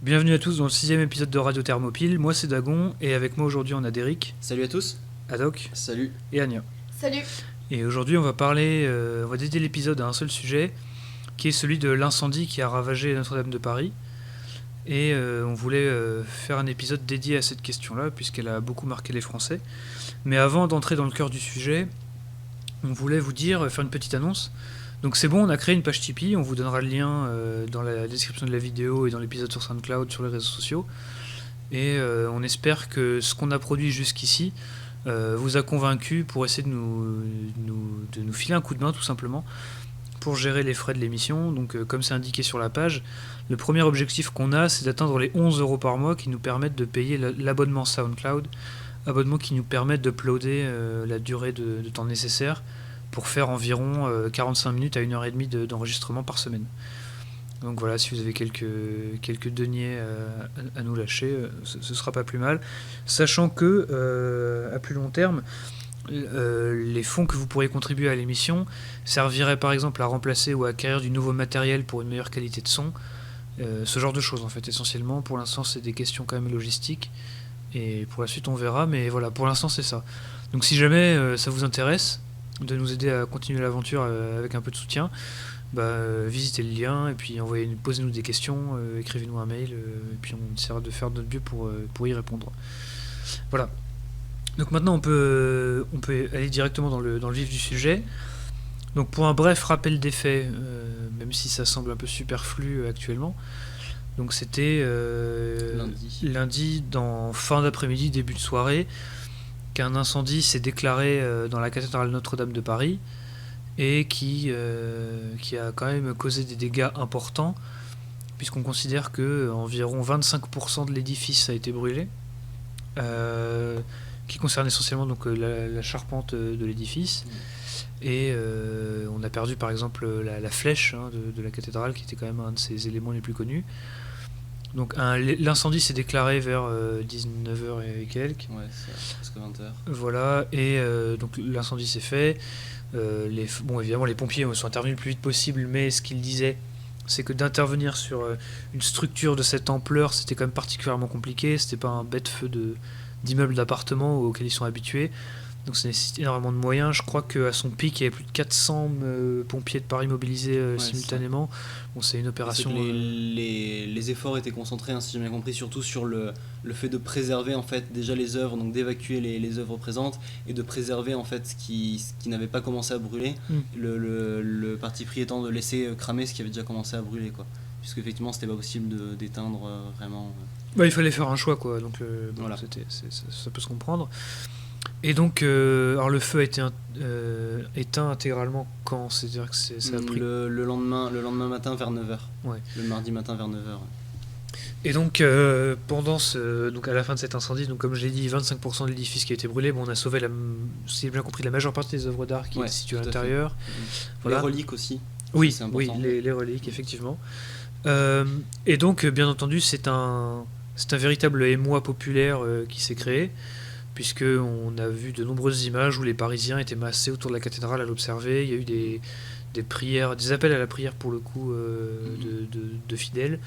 Bienvenue à tous dans le 6e épisode de Radio Thermopyle. Moi c'est Dagon et avec moi aujourd'hui on a Derrick, Salut à tous. Adoc Salut. et Anya. Salut. Et aujourd'hui on va dédier l'épisode à un seul sujet qui est celui de l'incendie qui a ravagé Notre-Dame de Paris. Et on voulait faire un épisode dédié à cette question-là puisqu'elle a beaucoup marqué les Français. Mais avant d'entrer dans le cœur du sujet, on voulait faire une petite annonce. Donc c'est bon, on a créé une page Tipeee, on vous donnera le lien dans la description de la vidéo et dans l'épisode sur SoundCloud, sur les réseaux sociaux. Et on espère que ce qu'on a produit jusqu'ici vous a convaincu pour essayer de nous filer un coup de main tout simplement pour gérer les frais de l'émission. Donc comme c'est indiqué sur la page, le premier objectif qu'on a, c'est d'atteindre les 11€ par mois qui nous permettent de payer l'abonnement SoundCloud, abonnement qui nous permet d'uploader la durée de temps nécessaire pour faire environ 45 minutes à 1h30 d'enregistrement par semaine. Donc voilà, si vous avez quelques deniers à nous lâcher, ce sera pas plus mal. Sachant que, à plus long terme, les fonds que vous pourriez contribuer à l'émission serviraient par exemple à remplacer ou à acquérir du nouveau matériel pour une meilleure qualité de son. Ce genre de choses en fait, essentiellement. Pour l'instant, c'est des questions quand même logistiques. Et pour la suite, on verra. Mais voilà, pour l'instant, c'est ça. Donc si jamais ça vous intéresse de nous aider à continuer l'aventure avec un peu de soutien, visitez le lien et puis posez-nous des questions, écrivez-nous un mail et puis on essaiera de faire de notre mieux pour y répondre. Voilà. Donc maintenant on peut aller directement dans le vif du sujet. Donc pour un bref rappel des faits, même si ça semble un peu superflu actuellement, donc c'était lundi dans fin d'après-midi, début de soirée, qu'un incendie s'est déclaré dans la cathédrale Notre-Dame de Paris et qui a quand même causé des dégâts importants puisqu'on considère que environ 25% de l'édifice a été brûlé, qui concerne essentiellement donc la charpente de l'édifice. Et on a perdu par exemple la flèche de la cathédrale qui était quand même un de ses éléments les plus connus. Donc l'incendie s'est déclaré vers 19h et quelques. Ouais, c'est presque 20h. Voilà, et donc l'incendie s'est fait. Évidemment, les pompiers sont intervenus le plus vite possible, mais ce qu'ils disaient, c'est que d'intervenir sur une structure de cette ampleur, c'était quand même particulièrement compliqué. C'était pas un bête feu d'immeubles d'appartements auxquels ils sont habitués. Donc ça nécessite énormément de moyens. Je crois qu'à son pic, il y avait plus de 400 pompiers de Paris mobilisés simultanément. Bon, c'est une opération... C'est que les efforts étaient concentrés, si j'ai bien compris, surtout sur le fait de préserver en fait déjà les œuvres, donc d'évacuer les œuvres présentes et de préserver en fait ce qui n'avait pas commencé à brûler. Le parti pris étant de laisser cramer ce qui avait déjà commencé à brûler, quoi. Puisque effectivement c'était pas possible d'éteindre vraiment. Il fallait faire un choix, quoi. Donc voilà. Ça peut se comprendre. Et donc, alors le feu a été éteint intégralement quand? C'est-à-dire que ça a pris... le lendemain matin vers 9h. Ouais. Le mardi matin vers 9h. Et donc, donc à la fin de cet incendie, donc comme je l'ai dit, 25% de l'édifice qui a été brûlé. Bon, on a sauvé, si j'ai bien compris, la majeure partie des œuvres d'art qui étaient situées à l'intérieur. Voilà. Les reliques aussi. Oui, les reliques, effectivement. Et donc, bien entendu, c'est un véritable émoi populaire qui s'est créé, puisqu'on a vu de nombreuses images où les Parisiens étaient massés autour de la cathédrale à l'observer. Il y a eu des prières, des appels à la prière pour le coup de fidèles.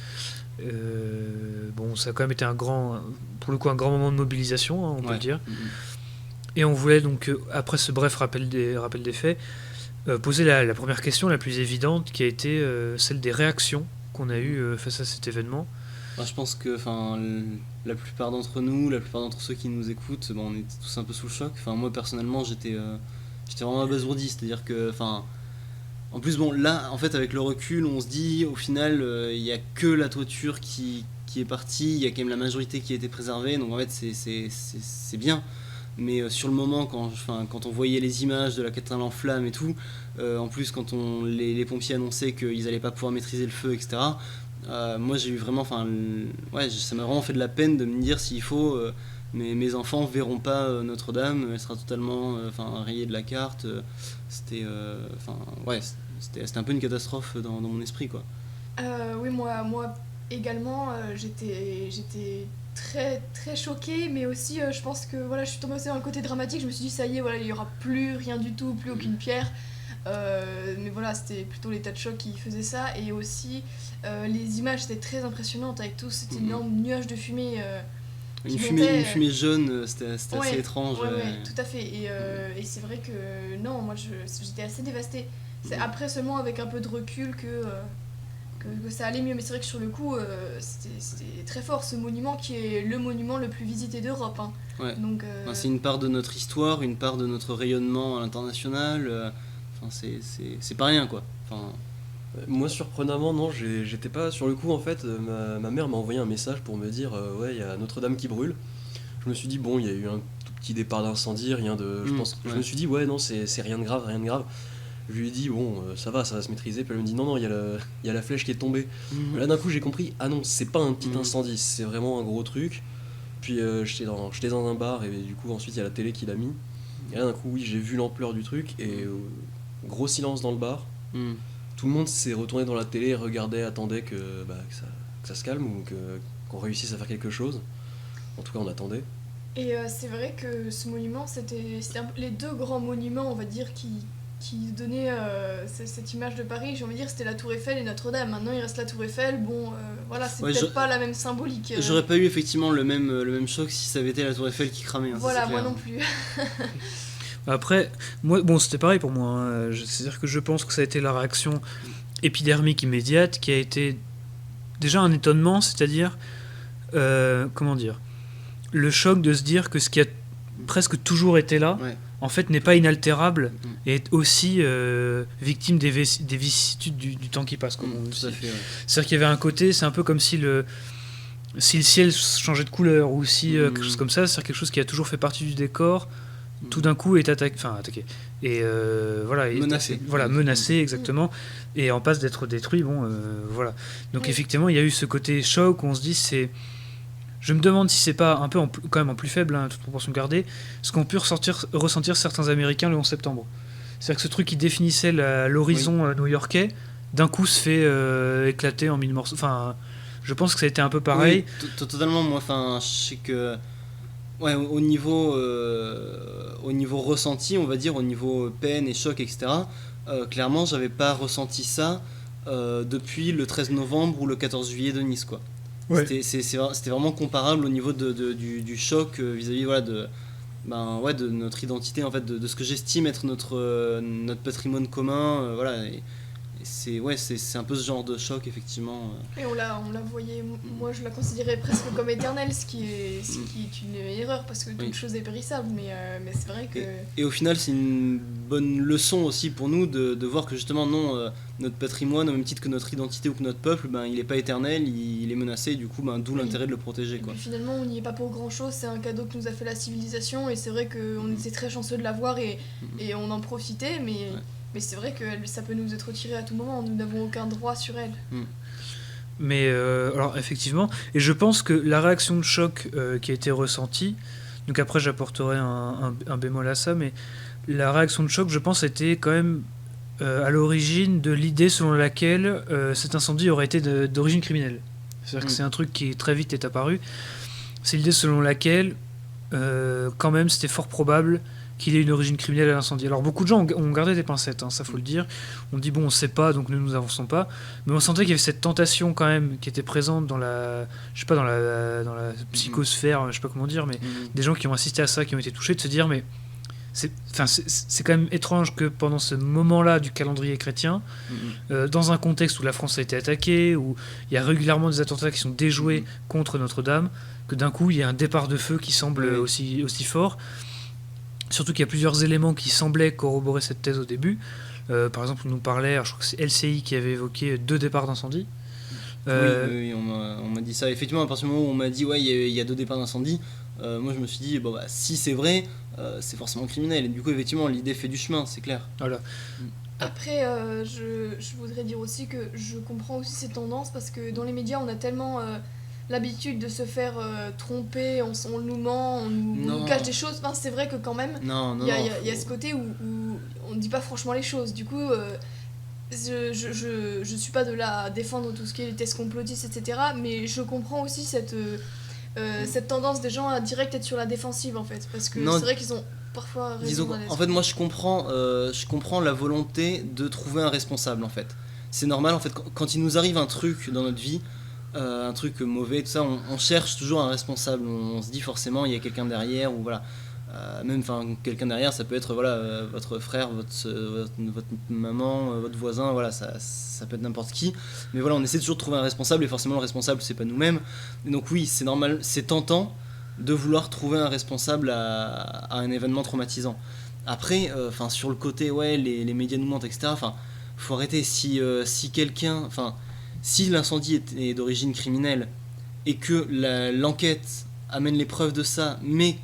Ça a quand même été un grand moment de mobilisation, on peut le dire. Et on voulait donc, après ce bref rappel des faits, poser la première question la plus évidente, qui a été celle des réactions qu'on a eues face à cet événement. Je pense que la plupart d'entre nous, la plupart d'entre ceux qui nous écoutent, on était tous un peu sous le choc. Moi personnellement j'étais vraiment abasourdi, c'est-à-dire que en plus là en fait avec le recul on se dit au final il n'y a que la toiture qui est partie, il y a quand même la majorité qui a été préservée, donc en fait c'est bien. Mais sur le moment quand on voyait les images de la cathédrale en flammes et tout, en plus quand les pompiers annonçaient qu'ils n'allaient pas pouvoir maîtriser le feu, etc., moi j'ai eu vraiment, ça m'a vraiment fait de la peine de me dire s'il faut, mes enfants verront pas Notre-Dame, elle sera totalement rayée de la carte. C'était un peu une catastrophe dans mon esprit, quoi. Oui, moi également, j'étais très très choquée, mais aussi je pense que je suis tombée aussi dans le côté dramatique. Je me suis dit ça y est, il y aura plus rien du tout, plus aucune pierre. Mais voilà, c'était plutôt l'état de choc qui faisait ça. Et aussi, les images étaient très impressionnantes avec tout cet énorme nuage de fumée. Une fumée jaune, c'était Ouais, assez étrange. ouais, tout à fait. Et c'est vrai que non, moi j'étais assez dévastée. C'est après seulement avec un peu de recul que ça allait mieux. Mais c'est vrai que sur le coup, c'était très fort ce monument qui est le monument le plus visité d'Europe. Hein. Ouais. Donc, C'est une part de notre histoire, une part de notre rayonnement à l'international. C'est pas rien quoi. Enfin, Moi, surprenamment, non, j'étais pas sur le coup. En fait, ma mère m'a envoyé un message pour me dire ouais, il y a Notre-Dame qui brûle. Je me suis dit, bon, il y a eu un tout petit départ d'incendie, rien de. Je me suis dit, ouais, non, c'est rien de grave, rien de grave. Je lui ai dit, bon, ça va se maîtriser. Puis elle me dit, non, il y a la flèche qui est tombée. Là, d'un coup, j'ai compris, ah non, c'est pas un petit incendie, c'est vraiment un gros truc. Puis j'étais dans un bar, et du coup, ensuite, il y a la télé qui l'a mis. Et là, d'un coup, oui, j'ai vu l'ampleur du truc, et gros silence dans le bar. Tout le monde s'est retourné dans la télé, regardait, attendait que ça se calme ou qu'on réussisse à faire quelque chose. En tout cas, on attendait. Et c'est vrai que ce monument, c'était les deux grands monuments, on va dire, qui donnaient cette image de Paris. J'ai envie de dire, c'était la Tour Eiffel et Notre-Dame. Maintenant, il reste la Tour Eiffel. Bon, voilà, c'est peut-être pas la même symbolique. J'aurais pas eu effectivement le même choc si ça avait été la Tour Eiffel qui cramait. Hein, voilà, moi non plus. Après, moi, bon, c'était pareil pour moi. Hein. C'est-à-dire que je pense que ça a été la réaction épidermique immédiate qui a été déjà un étonnement, c'est-à-dire, comment dire, le choc de se dire que ce qui a presque toujours été là, en fait, n'est pas inaltérable et est aussi victime des vicissitudes du temps qui passe. Comme on dit. Tout à fait, ouais. C'est-à-dire qu'il y avait un côté, c'est un peu comme si le ciel changeait de couleur ou si quelque chose comme ça, c'est quelque chose qui a toujours fait partie du décor. Tout d'un coup est attaqué et voilà, menacé exactement, et en passe d'être détruit. Voilà, donc effectivement il y a eu ce côté choc où on se dit je me demande si c'est pas un peu quand même en plus faible, toute proportion gardée, ce qu'ont pu ressentir certains Américains le 11 septembre. C'est-à-dire que ce truc qui définissait l'horizon new-yorkais d'un coup se fait éclater en mille morceaux. Enfin, je pense que ça a été un peu pareil. Totalement. Moi, je sais que au niveau ressenti, on va dire, au niveau peine et choc, etc., clairement, j'avais pas ressenti ça depuis le 13 novembre ou le 14 juillet de Nice, quoi. Ouais. C'était vraiment comparable au niveau du choc vis-à-vis de notre identité, en fait, de ce que j'estime être notre patrimoine commun, voilà. Et c'est un peu ce genre de choc, effectivement. Et on la voyait, moi je la considérais presque comme éternelle, ce qui est une erreur, parce que toute chose est périssable, mais c'est vrai que... Et au final, c'est une bonne leçon aussi pour nous de voir que justement, non, notre patrimoine, au même titre que notre identité ou que notre peuple, il n'est pas éternel, il est menacé, du coup, d'où l'intérêt de le protéger, quoi. Et puis finalement, on n'y est pas pour grand-chose, c'est un cadeau que nous a fait la civilisation, et c'est vrai qu'on était très chanceux de l'avoir, et on en profitait, mais... Ouais. Mais c'est vrai que ça peut nous être retiré à tout moment, nous n'avons aucun droit sur elle. Mais alors effectivement, et je pense que la réaction de choc qui a été ressentie, donc après j'apporterai un bémol à ça, mais la réaction de choc, je pense, était quand même à l'origine de l'idée selon laquelle cet incendie aurait été d'origine criminelle. C'est-à-dire que c'est un truc qui très vite est apparu. C'est l'idée selon laquelle quand même c'était fort probable qu'il ait une origine criminelle à l'incendie. Alors beaucoup de gens ont gardé des pincettes, ça faut le dire. On dit on sait pas, donc nous avançons pas. Mais on sentait qu'il y avait cette tentation quand même qui était présente dans la psychosphère, je sais pas comment dire, mais des gens qui ont assisté à ça, qui ont été touchés, de se dire mais c'est quand même étrange que pendant ce moment-là du calendrier chrétien, dans un contexte où la France a été attaquée, où il y a régulièrement des attentats qui sont déjoués contre Notre-Dame, que d'un coup il y a un départ de feu qui semble aussi fort. Surtout qu'il y a plusieurs éléments qui semblaient corroborer cette thèse au début. Par exemple, on nous parlait, je crois que c'est LCI qui avait évoqué 2 départs d'incendie. Oui, on m'a dit ça. Effectivement, à partir du moment où on m'a dit il y a 2 départs d'incendie, moi je me suis dit si c'est vrai, c'est forcément criminel. Et du coup, effectivement, l'idée fait du chemin, c'est clair. Voilà. Après, je voudrais dire aussi que je comprends aussi ces tendances, parce que dans les médias, on a tellement l'habitude de se faire tromper, on nous ment, on nous cache des choses. Enfin, c'est vrai que quand même, il y a ce côté où on ne dit pas franchement les choses. Du coup, je suis pas de là à défendre tout ce qui est les thèses complotistes, etc. Mais je comprends aussi cette tendance des gens à direct être sur la défensive, en fait. Parce que c'est vrai qu'ils ont parfois raison. Disons, en fait, moi je comprends la volonté de trouver un responsable en fait. C'est normal en fait, quand il nous arrive un truc dans notre vie, un truc mauvais, tout ça, on cherche toujours un responsable. On se dit forcément il y a quelqu'un derrière, ou voilà. Même quelqu'un derrière, ça peut être votre frère, votre maman, votre voisin, voilà, ça peut être n'importe qui. Mais voilà, on essaie toujours de trouver un responsable, et forcément le responsable c'est pas nous-mêmes. Et donc oui, c'est normal, c'est tentant de vouloir trouver un responsable à un événement traumatisant. Après, sur le côté, ouais, les médias nous mentent, etc. Faut arrêter. Si quelqu'un, si l'incendie est d'origine criminelle et que l'enquête amène les preuves de ça, mais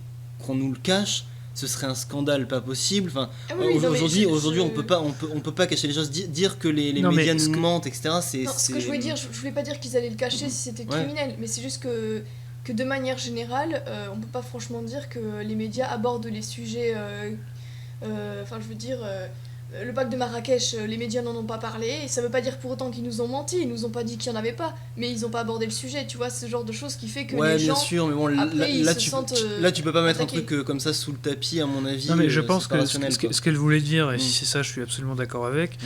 qu'on nous le cache, ce serait un scandale pas possible. Aujourd'hui, on peut pas cacher les choses. Dire que les médias nous mentent, etc. Ce que je voulais dire, je voulais pas dire qu'ils allaient le cacher si c'était criminel, mais c'est juste que de manière générale, on peut pas franchement dire que les médias abordent les sujets. Le pacte de Marrakech, les médias n'en ont pas parlé, et ça veut pas dire pour autant qu'ils nous ont menti, ils nous ont pas dit qu'il y en avait pas, mais ils ont pas abordé le sujet, tu vois, ce genre de choses qui fait que les gens, bien sûr, mais bon, là tu peux pas mettre attaqués. Un truc comme ça sous le tapis, à mon avis. Non, mais je pense que ce qu'elle voulait dire, et si c'est ça, je suis absolument d'accord avec,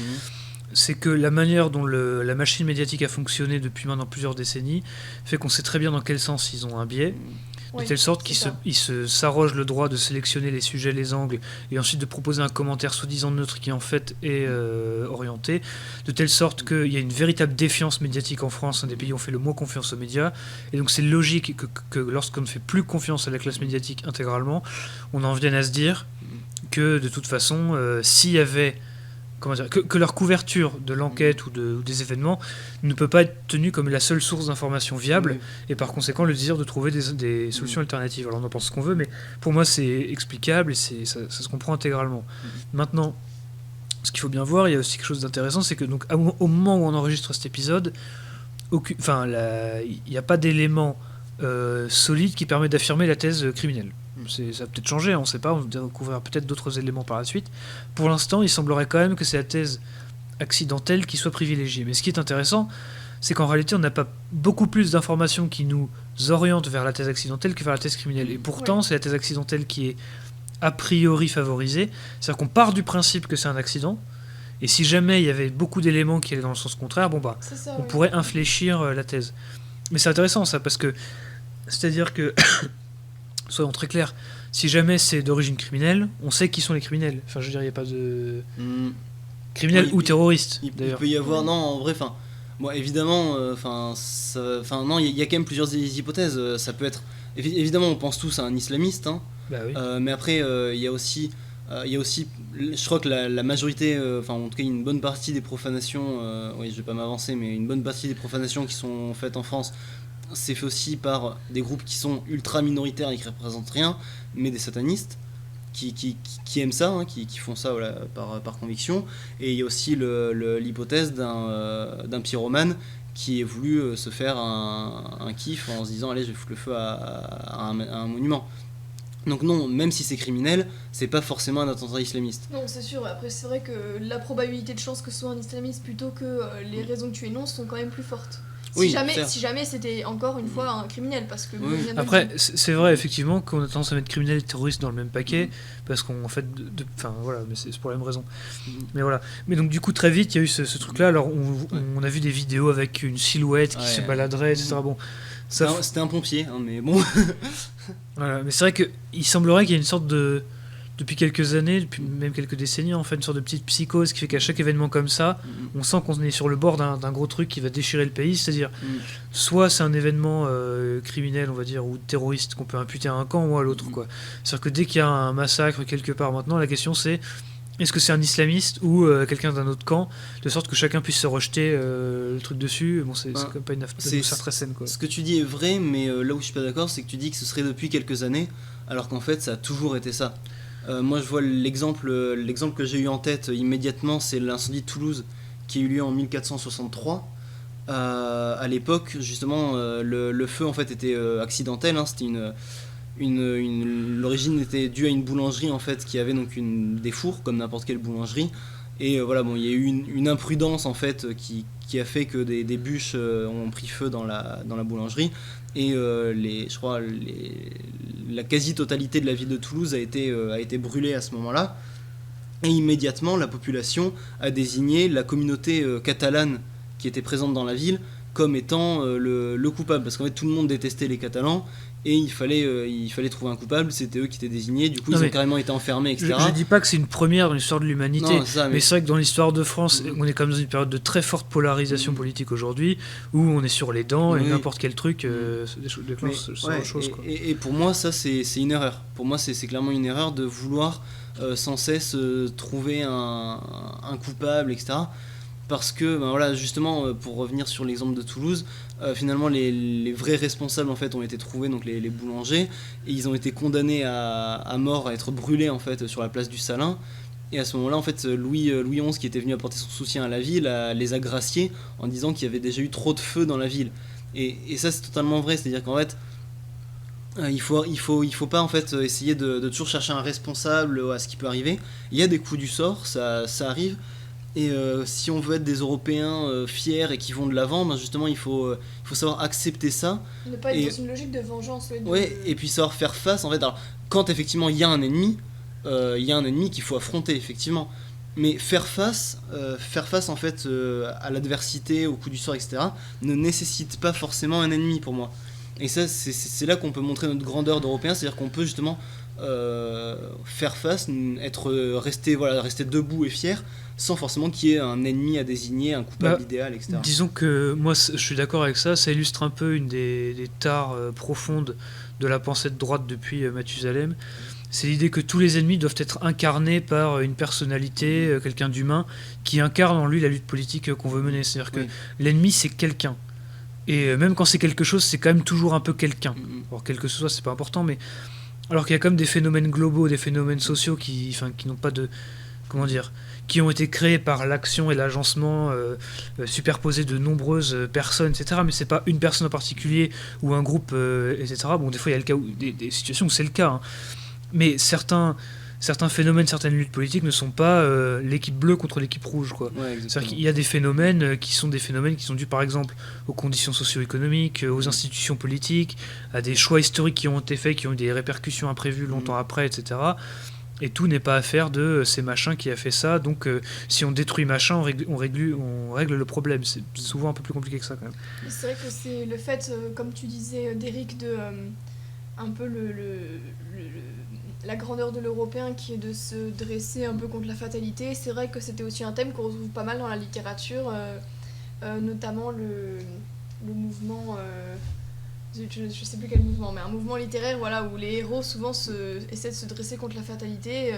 c'est que la manière dont la machine médiatique a fonctionné depuis maintenant plusieurs décennies fait qu'on sait très bien dans quel sens ils ont un biais. De telle sorte qu'ils s'arrogent le droit de sélectionner les sujets, les angles, et ensuite de proposer un commentaire soi-disant neutre qui en fait est orienté, de telle sorte qu'il y a une véritable défiance médiatique en France, un des pays où on fait le moins confiance aux médias, et donc c'est logique que lorsqu'on ne fait plus confiance à la classe médiatique intégralement, on en vienne à se dire que de toute façon, s'il y avait... que leur couverture de l'enquête ou des événements ne peut pas être tenue comme la seule source d'information viable, et par conséquent le désir de trouver des solutions alternatives. Alors on en pense ce qu'on veut, mais pour moi c'est explicable et ça se comprend intégralement. Maintenant, ce qu'il faut bien voir, il y a aussi quelque chose d'intéressant, c'est que donc, au moment où on enregistre cet épisode, il n'y a pas d'élément solide qui permet d'affirmer la thèse criminelle. Ça a peut-être changé, on ne sait pas, on découvrira peut-être d'autres éléments par la suite. Pour l'instant, il semblerait quand même que c'est la thèse accidentelle qui soit privilégiée. Mais ce qui est intéressant, c'est qu'en réalité, on n'a pas beaucoup plus d'informations qui nous orientent vers la thèse accidentelle que vers la thèse criminelle. Et pourtant, c'est la thèse accidentelle qui est a priori favorisée. C'est-à-dire qu'on part du principe que c'est un accident, et si jamais il y avait beaucoup d'éléments qui allaient dans le sens contraire, on pourrait infléchir la thèse. Mais c'est intéressant ça, parce que c'est-à-dire que soyons très clairs, si jamais c'est d'origine criminelle, on sait qui sont les criminels. Enfin, je veux dire, il n'y a pas de... criminels ou terroristes, d'ailleurs. Il peut y avoir... Non, en vrai, évidemment, non, il y a quand même plusieurs hypothèses. Ça peut être... Évidemment, on pense tous à un islamiste, hein. Bah oui. Mais après, il y a aussi... je crois que la majorité, en tout cas une bonne partie des profanations, je vais pas m'avancer, mais une bonne partie des profanations qui sont faites en France, c'est fait aussi par des groupes qui sont ultra minoritaires et qui représentent rien, mais des satanistes qui aiment ça, hein, qui font ça par conviction. Et il y a aussi l'hypothèse d'un pyromane qui ait voulu se faire un kiff en se disant allez, je vais foutre le feu à un monument. Donc non, même si c'est criminel, c'est pas forcément un attentat islamiste. Non, c'est sûr. Après, c'est vrai que la probabilité de chance que ce soit un islamiste plutôt que les raisons que tu énonces sont quand même plus fortes. Si jamais c'était encore une fois un criminel, parce que... Après, c'est vrai effectivement qu'on a tendance à mettre criminel et terroriste dans le même paquet, parce qu'on fait... voilà, mais c'est pour la même raison. Mais voilà. Mais donc du coup, très vite, il y a eu ce truc-là. Alors, on a vu des vidéos avec une silhouette qui se baladerait, etc. Bon, c'était un pompier, hein, mais bon... Voilà, mais c'est vrai qu'il semblerait qu'il y ait une sorte de... Depuis quelques années, depuis même quelques décennies, en fait, une sorte de petite psychose qui fait qu'à chaque événement comme ça, on sent qu'on est sur le bord d'un gros truc qui va déchirer le pays. C'est-à-dire, soit c'est un événement criminel, on va dire, ou terroriste qu'on peut imputer à un camp ou à l'autre, quoi. C'est-à-dire que dès qu'il y a un massacre quelque part maintenant, la question c'est est-ce que c'est un islamiste ou quelqu'un d'un autre camp, de sorte que chacun puisse se rejeter le truc dessus. Bon, c'est quand même pas une atmosphère très saine, quoi. Ce que tu dis est vrai, mais là où je suis pas d'accord, c'est que tu dis que ce serait depuis quelques années, alors qu'en fait ça a toujours été ça. Moi je vois l'exemple que j'ai eu en tête immédiatement, c'est l'incendie de Toulouse qui a eu lieu en 1463. À l'époque justement le feu en fait était accidentel, hein, c'était l'origine était due à une boulangerie en fait qui avait donc des fours comme n'importe quelle boulangerie, et voilà, bon, il y a eu une imprudence en fait qui a fait que des bûches ont pris feu dans la boulangerie, et je crois la quasi-totalité de la ville de Toulouse a été brûlée à ce moment-là. Et immédiatement, la population a désigné la communauté catalane qui était présente dans la ville comme étant le coupable. Parce qu'en fait, tout le monde détestait les Catalans et il fallait trouver un coupable, c'était eux qui étaient désignés, du coup ils ont carrément été enfermés, etc. Je dis pas que c'est une première dans l'histoire de l'humanité, mais c'est vrai que dans l'histoire de France, on est quand même dans une période de très forte polarisation politique aujourd'hui, où on est sur les dents et n'importe quel truc déclenche ce chose. Et pour moi, ça c'est une erreur. Pour moi, c'est clairement une erreur de vouloir sans cesse trouver un coupable, etc. Parce que, voilà, justement, pour revenir sur l'exemple de Toulouse, finalement, les vrais responsables, en fait, ont été trouvés, donc les boulangers, et ils ont été condamnés à mort, à être brûlés, en fait, sur la place du Salin. Et à ce moment-là, en fait, Louis XI, qui était venu apporter son soutien à la ville, les a graciés en disant qu'il y avait déjà eu trop de feu dans la ville. Et ça, c'est totalement vrai, c'est-à-dire qu'en fait, il faut pas en fait essayer de toujours chercher un responsable à ce qui peut arriver. Il y a des coups du sort, ça arrive. Et si on veut être des Européens fiers et qui vont de l'avant, justement il faut savoir accepter ça. Ne pas être dans une logique de vengeance. Et puis savoir faire face en fait. Alors, quand effectivement il y a un ennemi qu'il faut affronter effectivement. Mais faire face en fait à l'adversité, au coup du sort, etc. ne nécessite pas forcément un ennemi pour moi. Et ça, c'est là qu'on peut montrer notre grandeur d'Européens, c'est-à-dire qu'on peut justement faire face, rester debout et fier, sans forcément qu'il y ait un ennemi à désigner, un coupable idéal, etc. Disons que moi, je suis d'accord avec ça, ça illustre un peu une des tares profondes de la pensée de droite depuis Mathusalem. C'est l'idée que tous les ennemis doivent être incarnés par une personnalité, quelqu'un d'humain, qui incarne en lui la lutte politique qu'on veut mener. C'est-à-dire que l'ennemi, c'est quelqu'un. Et même quand c'est quelque chose, c'est quand même toujours un peu quelqu'un. Alors, quel que ce soit, c'est pas important, mais... Alors qu'il y a quand même des phénomènes globaux, des phénomènes sociaux qui n'ont pas de... Comment dire ? Qui ont été créés par l'action et l'agencement superposé de nombreuses personnes, etc. Mais c'est pas une personne en particulier ou un groupe, etc. Bon, des fois, il y a le cas des situations où c'est le cas. Hein. Mais certains phénomènes, certaines luttes politiques ne sont pas l'équipe bleue contre l'équipe rouge, quoi. C'est-à-dire qu'il y a des phénomènes qui sont dus par exemple aux conditions socio-économiques, aux institutions politiques, à des choix historiques qui ont été faits, qui ont eu des répercussions imprévues longtemps après, etc. Et tout n'est pas affaire de c'est machin qui a fait ça, donc si on détruit machin, on règle le problème. C'est souvent un peu plus compliqué que ça, quand même. C'est vrai que c'est le fait, comme tu disais, d'Éric, de un peu la grandeur de l'Européen qui est de se dresser un peu contre la fatalité. C'est vrai que c'était aussi un thème qu'on retrouve pas mal dans la littérature, notamment le mouvement... je sais plus quel mouvement, mais un mouvement littéraire, voilà, où les héros souvent essaient de se dresser contre la fatalité.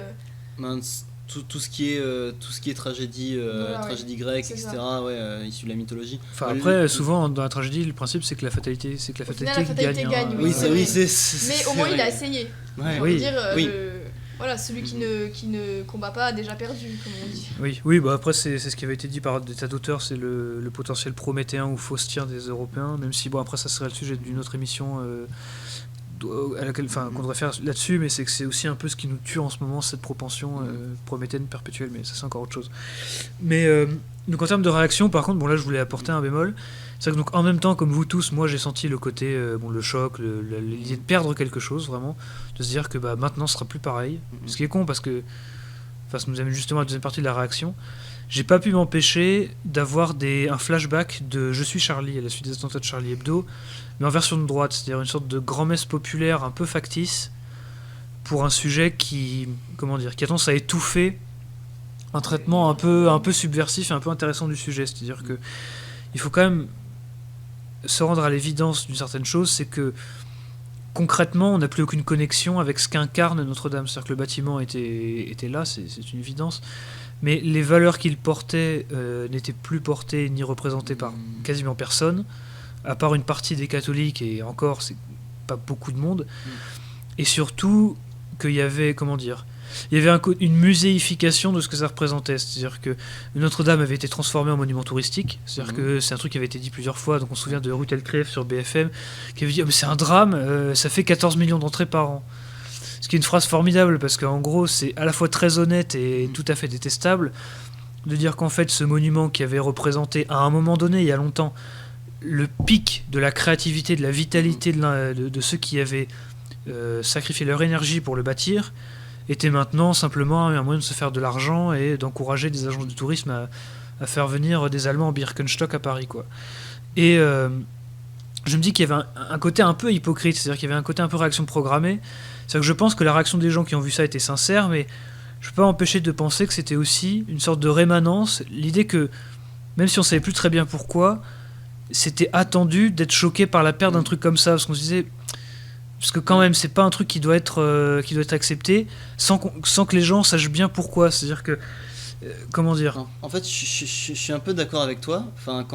Tout ce qui est tragédie, tragédie grecque, etc., issu de la mythologie. Enfin, après, souvent dans la tragédie, le principe c'est que la fatalité gagne. Oui, c'est mais au moins il a essayé. Ouais, on veut dire, voilà, celui qui ne combat pas a déjà perdu, comme on dit. Oui, bah après c'est ce qui avait été dit par des tas d'auteurs, c'est le potentiel prométhéen ou faustien des Européens, même si bon après ça serait le sujet d'une autre émission à laquelle, qu'on devrait faire là-dessus, mais c'est que c'est aussi un peu ce qui nous tue en ce moment, cette propension prométhéenne perpétuelle, mais ça c'est encore autre chose. Mais donc en termes de réaction, par contre, bon là je voulais apporter un bémol. C'est vrai que donc en même temps, comme vous tous, moi j'ai senti le côté, le choc, l'idée de perdre quelque chose vraiment, de se dire que maintenant ce sera plus pareil. Ce qui est con parce que, ça nous amène justement à la deuxième partie de la réaction. J'ai pas pu m'empêcher d'avoir un flashback de Je suis Charlie à la suite des attentats de Charlie Hebdo, mais en version de droite, c'est-à-dire une sorte de grand-messe populaire un peu factice pour un sujet qui a tendance à étouffer un traitement un peu subversif et un peu intéressant du sujet. C'est-à-dire que il faut quand même se rendre à l'évidence d'une certaine chose, c'est que concrètement, on n'a plus aucune connexion avec ce qu'incarne Notre-Dame. C'est-à-dire que le bâtiment était là, c'est une évidence, mais les valeurs qu'il portait n'étaient plus portées ni représentées par quasiment personne, à part une partie des catholiques, et encore, c'est pas beaucoup de monde. Et surtout, qu'il y avait, il y avait une muséification de ce que ça représentait, c'est-à-dire que Notre-Dame avait été transformée en monument touristique, c'est-à-dire que c'est un truc qui avait été dit plusieurs fois, donc on se souvient de Ruth Elkref sur BFM, qui avait dit mais c'est un drame, ça fait 14 millions d'entrées par an. Ce qui est une phrase formidable, parce qu'en gros c'est à la fois très honnête et tout à fait détestable, de dire qu'en fait ce monument qui avait représenté à un moment donné, il y a longtemps, le pic de la créativité, de la vitalité de ceux qui avaient sacrifier leur énergie pour le bâtir était maintenant simplement un moyen de se faire de l'argent et d'encourager des agences de tourisme à faire venir des Allemands en Birkenstock à Paris, quoi. Et je me dis qu'il y avait un côté un peu hypocrite, c'est-à-dire qu'il y avait un côté un peu réaction programmée. C'est-à-dire que je pense que la réaction des gens qui ont vu ça était sincère, mais je peux pas m'empêcher de penser que c'était aussi une sorte de rémanence, l'idée que, même si on savait plus très bien pourquoi, c'était attendu d'être choqué par la perte d'un truc comme ça, parce qu'on se disait... Parce que quand même, c'est pas un truc qui doit être accepté sans que les gens sachent bien pourquoi. C'est-à-dire que... comment dire ? En fait, je suis un peu d'accord avec toi. Enfin,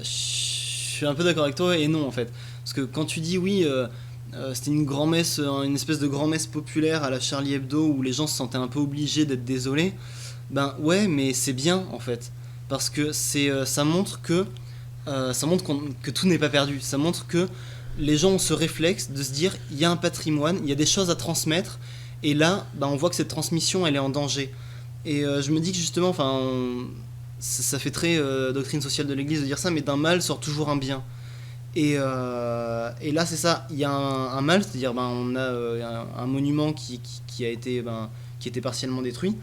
je suis un peu d'accord avec toi et non, en fait. Parce que quand tu dis oui, c'était une grand-messe, une espèce de grand-messe populaire à la Charlie Hebdo où les gens se sentaient un peu obligés d'être désolés, ben ouais, mais c'est bien, en fait. Parce que ça montre que tout n'est pas perdu. Ça montre que les gens ont ce réflexe de se dire il y a un patrimoine, il y a des choses à transmettre, et là, on voit que cette transmission, elle est en danger. Et je me dis que justement, ça fait très doctrine sociale de l'Église de dire ça, mais d'un mal sort toujours un bien. Et là, c'est ça, il y a un mal, c'est-à-dire on a un monument qui a été partiellement détruit,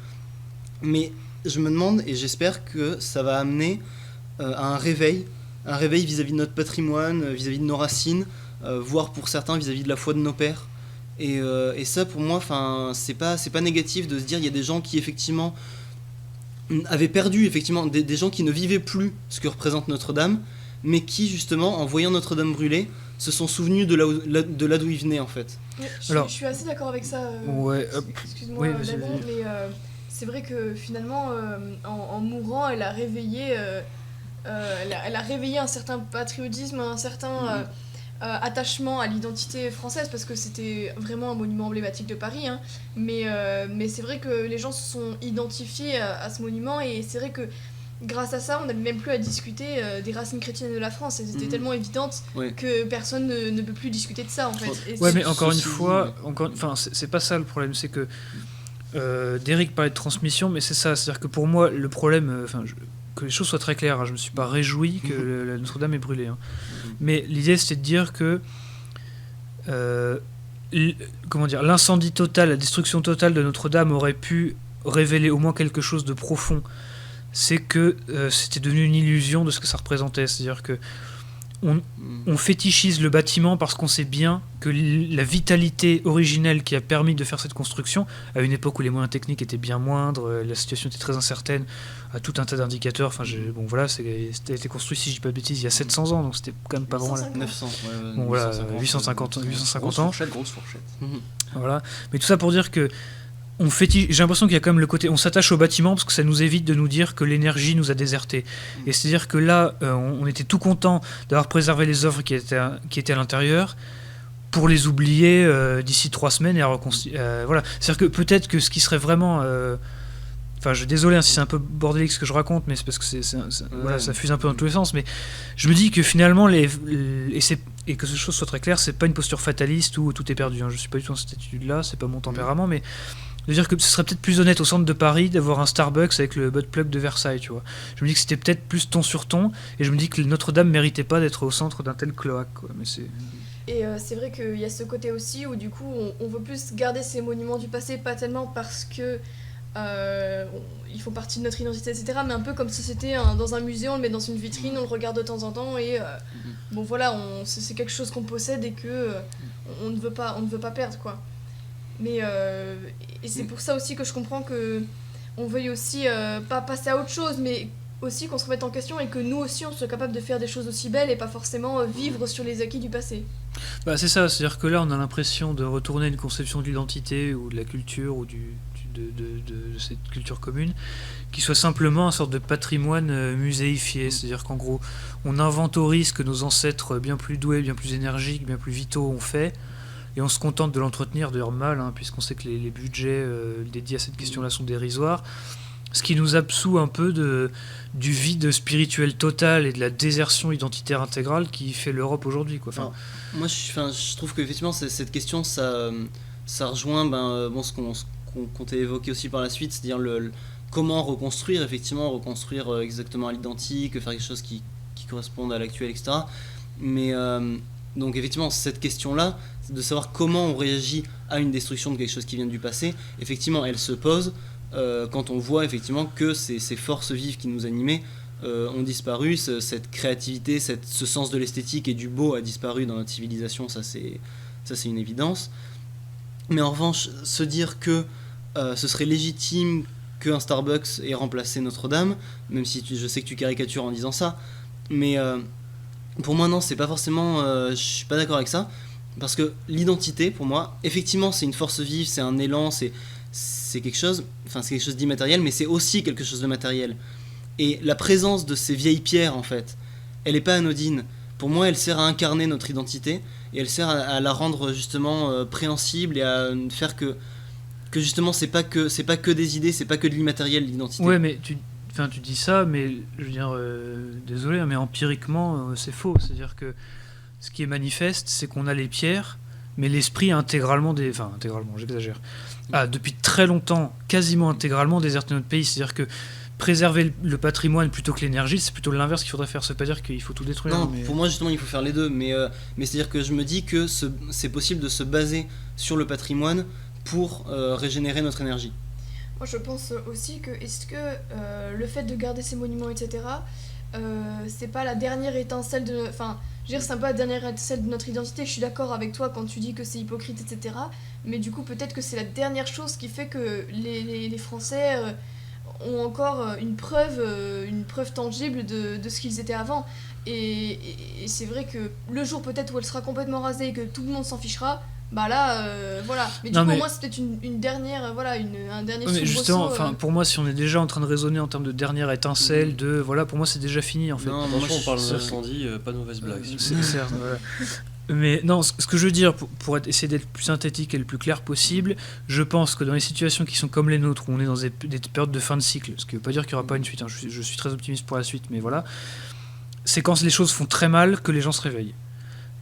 mais je me demande, et j'espère que ça va amener à un réveil vis-à-vis de notre patrimoine, vis-à-vis de nos racines, voire pour certains vis-à-vis de la foi de nos pères. Et ça, pour moi, c'est pas négatif de se dire il y a des gens qui effectivement avaient perdu effectivement des gens qui ne vivaient plus ce que représente Notre-Dame, mais qui justement, en voyant Notre-Dame brûler, se sont souvenus de là d'où ils venaient en fait. Je suis assez d'accord avec ça. Ouais. Excuse-moi, Oui, Dagon, mais c'est vrai que finalement, en mourant, elle a réveillé. Elle a réveillé un certain patriotisme, un certain attachement à l'identité française, parce que c'était vraiment un monument emblématique de Paris, hein. Mais c'est vrai que les gens se sont identifiés à ce monument, et c'est vrai que grâce à ça, on n'avait même plus à discuter des racines chrétiennes de la France. Elles étaient tellement évidentes que personne ne peut plus discuter de ça, en fait. Ouais, mais encore une fois, c'est pas ça le problème, c'est que Derrick parlait de transmission, mais c'est ça, c'est-à-dire que pour moi, le problème, que les choses soient très claires, hein, je me suis pas réjoui que la Notre-Dame est brûlée, hein. Mais l'idée c'était de dire que l'incendie total, la destruction totale de Notre-Dame aurait pu révéler au moins quelque chose de profond. C'est que c'était devenu une illusion de ce que ça représentait, c'est-à-dire que on fétichise le bâtiment parce qu'on sait bien que la vitalité originelle qui a permis de faire cette construction, à une époque où les moyens techniques étaient bien moindres, la situation était très incertaine, à tout un tas d'indicateurs, ça a été construit, si je dis pas de bêtises, il y a 700 ans, donc c'était quand même pas vraiment... 900, bon voilà, 850 ans. Grosse fourchette. Voilà. Mais tout ça pour dire que j'ai l'impression qu'il y a quand même le côté, on s'attache au bâtiment parce que ça nous évite de nous dire que l'énergie nous a désertés. Et c'est-à-dire que là, on était tout content d'avoir préservé les œuvres qui étaient à l'intérieur pour les oublier d'ici 3 semaines et à reconstruire. Voilà. C'est-à-dire que peut-être que ce qui serait vraiment... désolé si c'est un peu bordélique ce que je raconte, mais c'est parce que ça fuse un peu dans tous les sens. Mais je me dis que finalement, et que ce chose soit très clair, c'est pas une posture fataliste où tout est perdu, hein. Je suis pas du tout dans cette attitude-là, c'est pas mon tempérament, mais de dire que ce serait peut-être plus honnête au centre de Paris d'avoir un Starbucks avec le butt plug de Versailles, tu vois. Je me dis que c'était peut-être plus ton sur ton, et je me dis que Notre-Dame méritait pas d'être au centre d'un tel cloaque, quoi. Mais c'est... Et c'est vrai qu'il y a ce côté aussi où du coup on veut plus garder ces monuments du passé, pas tellement parce que ils font partie de notre identité, etc., mais un peu comme si c'était dans un musée, on le met dans une vitrine, on le regarde de temps en temps, et bon voilà, c'est quelque chose qu'on possède et que on ne veut pas perdre, quoi. Mais et c'est pour ça aussi que je comprends que on veuille aussi pas passer à autre chose, mais aussi qu'on se remette en question et que nous aussi on soit capable de faire des choses aussi belles et pas forcément vivre sur les acquis du passé. C'est ça, c'est-à-dire que là on a l'impression de retourner à une conception de l'identité ou de la culture ou de cette culture commune qui soit simplement une sorte de patrimoine muséifié, c'est-à-dire qu'en gros on inventorise ce que nos ancêtres bien plus doués, bien plus énergiques, bien plus vitaux ont fait, et on se contente de l'entretenir d'ailleurs mal, hein, puisqu'on sait que les budgets dédiés à cette question-là sont dérisoires, ce qui nous absout un peu du vide spirituel total et de la désertion identitaire intégrale qui fait l'Europe aujourd'hui, quoi. Alors, moi je trouve qu'effectivement cette question ça rejoint ce qu'on t'a évoqué aussi par la suite, c'est-à-dire comment reconstruire exactement à l'identique, faire quelque chose qui corresponde à l'actuel, etc. Mais Donc effectivement, cette question-là, de savoir comment on réagit à une destruction de quelque chose qui vient du passé, effectivement, elle se pose quand on voit effectivement que ces forces vives qui nous animaient ont disparu, cette créativité, ce sens de l'esthétique et du beau a disparu dans notre civilisation, ça c'est une évidence. Mais en revanche, se dire que ce serait légitime qu'un Starbucks ait remplacé Notre-Dame, même si je sais que tu caricatures en disant ça, mais pour moi non, c'est pas forcément, je suis pas d'accord avec ça, parce que l'identité, pour moi, effectivement c'est une force vive, c'est un élan, c'est quelque chose, c'est quelque chose d'immatériel, mais c'est aussi quelque chose de matériel. Et la présence de ces vieilles pierres, en fait, elle est pas anodine. Pour moi, elle sert à incarner notre identité, et elle sert à la rendre justement préhensible et à faire que justement c'est pas que des idées, c'est pas que de l'immatériel, l'identité. Ouais, mais tu dis ça, mais je veux dire, désolé, mais empiriquement, c'est faux. C'est-à-dire que ce qui est manifeste, c'est qu'on a les pierres, mais l'esprit a intégralement, j'exagère, a depuis très longtemps, quasiment intégralement déserté notre pays. C'est-à-dire que préserver le patrimoine plutôt que l'énergie, c'est plutôt l'inverse qu'il faudrait faire. Ça veut pas dire qu'il faut tout détruire. Non, pour moi justement il faut faire les deux, mais c'est-à-dire que je me dis que c'est possible de se baser sur le patrimoine pour régénérer notre énergie. Moi je pense aussi que le fait de garder ces monuments, etc., c'est pas la dernière étincelle de... Enfin, je veux dire, c'est un peu la dernière étincelle de notre identité. Je suis d'accord avec toi quand tu dis que c'est hypocrite, etc. Mais du coup, peut-être que c'est la dernière chose qui fait que les Français ont encore une preuve tangible de ce qu'ils étaient avant. Et c'est vrai que le jour peut-être où elle sera complètement rasée et que tout le monde s'en fichera, bah là, voilà. Mais du coup, moi, c'est peut-être une dernière, un dernier mais justement, pour moi, si on est déjà en train de raisonner en termes de dernière étincelle, pour moi, c'est déjà fini, en fait. Non, attention, on parle d'incendie, pas de mauvaise blague. C'est certes, voilà. Mais non, ce que je veux dire, pour essayer d'être plus synthétique et le plus clair possible, je pense que dans les situations qui sont comme les nôtres, où on est dans des périodes de fin de cycle, ce qui ne veut pas dire qu'il n'y aura pas une suite, hein, je suis très optimiste pour la suite, mais voilà, c'est quand les choses font très mal que les gens se réveillent.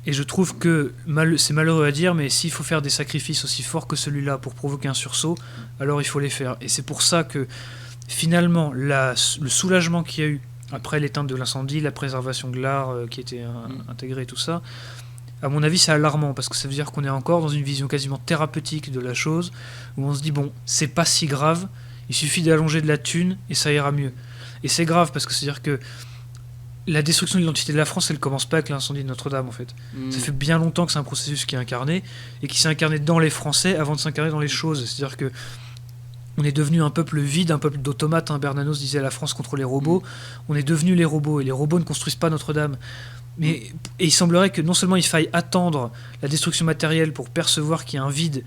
Et je trouve que c'est malheureux à dire, mais s'il faut faire des sacrifices aussi forts que celui-là pour provoquer un sursaut, alors il faut les faire. Et c'est pour ça que finalement, le soulagement qu'il y a eu après l'éteinte de l'incendie, la préservation de l'art qui était intégrée et tout ça, à mon avis, c'est alarmant, parce que ça veut dire qu'on est encore dans une vision quasiment thérapeutique de la chose, où on se dit, bon, c'est pas si grave, il suffit d'allonger de la thune et ça ira mieux. Et c'est grave, parce que c'est-à-dire que la destruction de l'identité de la France, elle commence pas avec l'incendie de Notre-Dame, en fait. Ça fait bien longtemps que c'est un processus qui est incarné, et qui s'est incarné dans les Français avant de s'incarner dans les choses. C'est-à-dire que on est devenu un peuple vide, un peuple d'automates. Bernanos disait la France contre les robots. On est devenus les robots, et les robots ne construisent pas Notre-Dame. Et il semblerait que non seulement il faille attendre la destruction matérielle pour percevoir qu'il y a un vide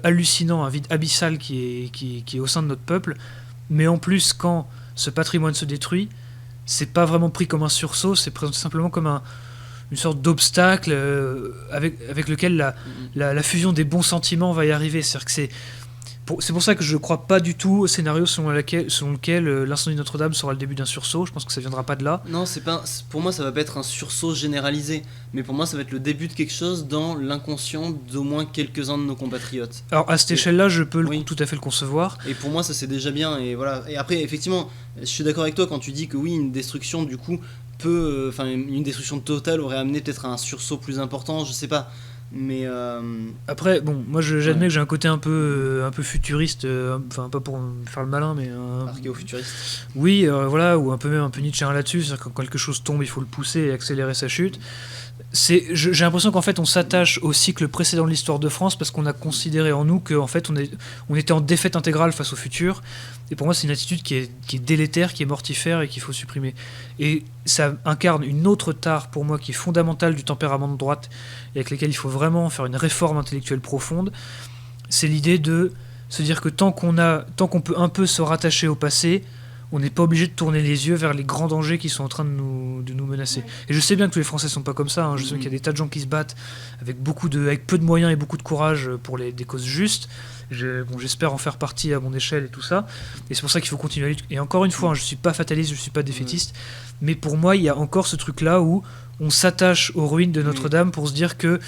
hallucinant, un vide abyssal qui est au sein de notre peuple, mais en plus, quand ce patrimoine se détruit, c'est pas vraiment pris comme un sursaut, c'est présenté simplement comme une sorte d'obstacle avec lequel la fusion des bons sentiments va y arriver. C'est-à-dire que c'est pour ça que je ne crois pas du tout au scénario selon lequel l'incendie de Notre-Dame sera le début d'un sursaut. Je pense que ça ne viendra pas de là. Non, pour moi, ça va pas être un sursaut généralisé, mais pour moi, ça va être le début de quelque chose dans l'inconscient d'au moins quelques-uns de nos compatriotes. Alors, à cette échelle-là, je peux tout à fait le concevoir. Et pour moi, ça c'est déjà bien. Et voilà. Et après, effectivement, je suis d'accord avec toi quand tu dis que oui, une destruction, du coup, une destruction totale aurait amené peut-être à un sursaut plus important, je sais pas. Mais après, bon, moi j'admets que j'ai un côté un peu futuriste, pas pour faire le malin, mais archéofuturiste. Oui, voilà, ou un peu Nietzschéen là-dessus, c'est-à-dire que quand quelque chose tombe, il faut le pousser et accélérer sa chute. J'ai l'impression qu'en fait on s'attache au cycle précédent de l'histoire de France parce qu'on a considéré en nous qu'en fait on était en défaite intégrale face au futur. Et pour moi c'est une attitude qui est délétère, qui est mortifère et qu'il faut supprimer. Et ça incarne une autre tare pour moi qui est fondamentale du tempérament de droite et avec laquelle il faut vraiment faire une réforme intellectuelle profonde. C'est l'idée de se dire que tant qu'on peut un peu se rattacher au passé, on n'est pas obligé de tourner les yeux vers les grands dangers qui sont en train de nous menacer. Ouais. Et je sais bien que tous les Français sont pas comme ça, hein. Je sais qu'il y a des tas de gens qui se battent avec peu de moyens et beaucoup de courage pour des causes justes. J'espère en faire partie à mon échelle et tout ça. Et c'est pour ça qu'il faut continuer à lutter. Et encore une fois, je suis pas fataliste, je suis pas défaitiste, mais pour moi, il y a encore ce truc-là où on s'attache aux ruines de Notre-Dame pour se dire que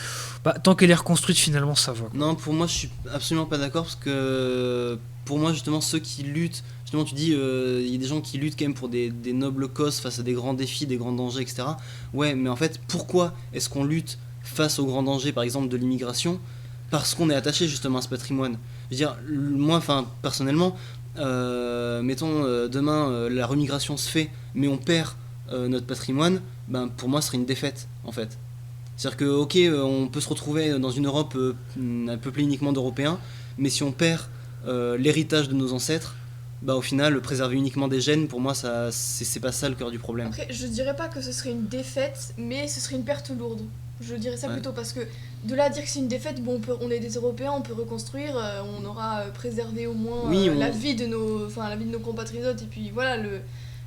tant qu'elle est reconstruite, finalement, ça va. Non, pour moi, je suis absolument pas d'accord parce que pour moi, justement, ceux qui luttent, justement, tu dis, il y a des gens qui luttent quand même pour des nobles causes face à des grands défis, des grands dangers, etc. Ouais, mais en fait, pourquoi est-ce qu'on lutte face au grand danger, par exemple, de l'immigration, parce qu'on est attaché justement à ce patrimoine. Je veux dire, moi, personnellement, mettons, demain, la remigration se fait, mais on perd notre patrimoine, pour moi, ce serait une défaite, en fait. C'est-à-dire que, ok, on peut se retrouver dans une Europe peuplée uniquement d'Européens, mais si on perd l'héritage de nos ancêtres, au final, préserver uniquement des gènes, pour moi, c'est pas ça le cœur du problème. Après, je dirais pas que ce serait une défaite, mais ce serait une perte lourde. Je dirais ça plutôt parce que de là à dire que c'est une défaite, on est des Européens, on peut reconstruire, on aura préservé au moins la vie de nos compatriotes, et puis voilà,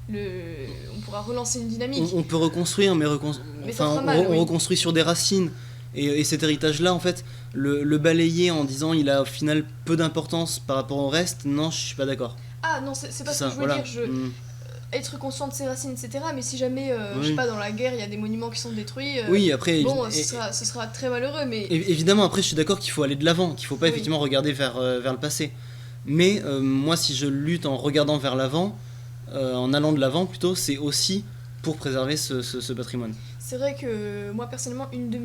on pourra relancer une dynamique. On peut reconstruire, mais on reconstruit sur des racines. Et cet héritage-là, en fait, le balayer en disant il a au final peu d'importance par rapport au reste, non, je suis pas d'accord. Ah non, c'est pas ce que je veux dire. Être conscient de ses racines, etc. Mais si jamais, je sais pas, dans la guerre, il y a des monuments qui sont détruits, après, ce sera très malheureux. Mais évidemment, après, je suis d'accord qu'il faut aller de l'avant, qu'il faut pas effectivement regarder vers le passé. Mais moi, si je lutte en regardant vers l'avant, en allant de l'avant plutôt, c'est aussi pour préserver ce patrimoine. C'est vrai que moi personnellement, une de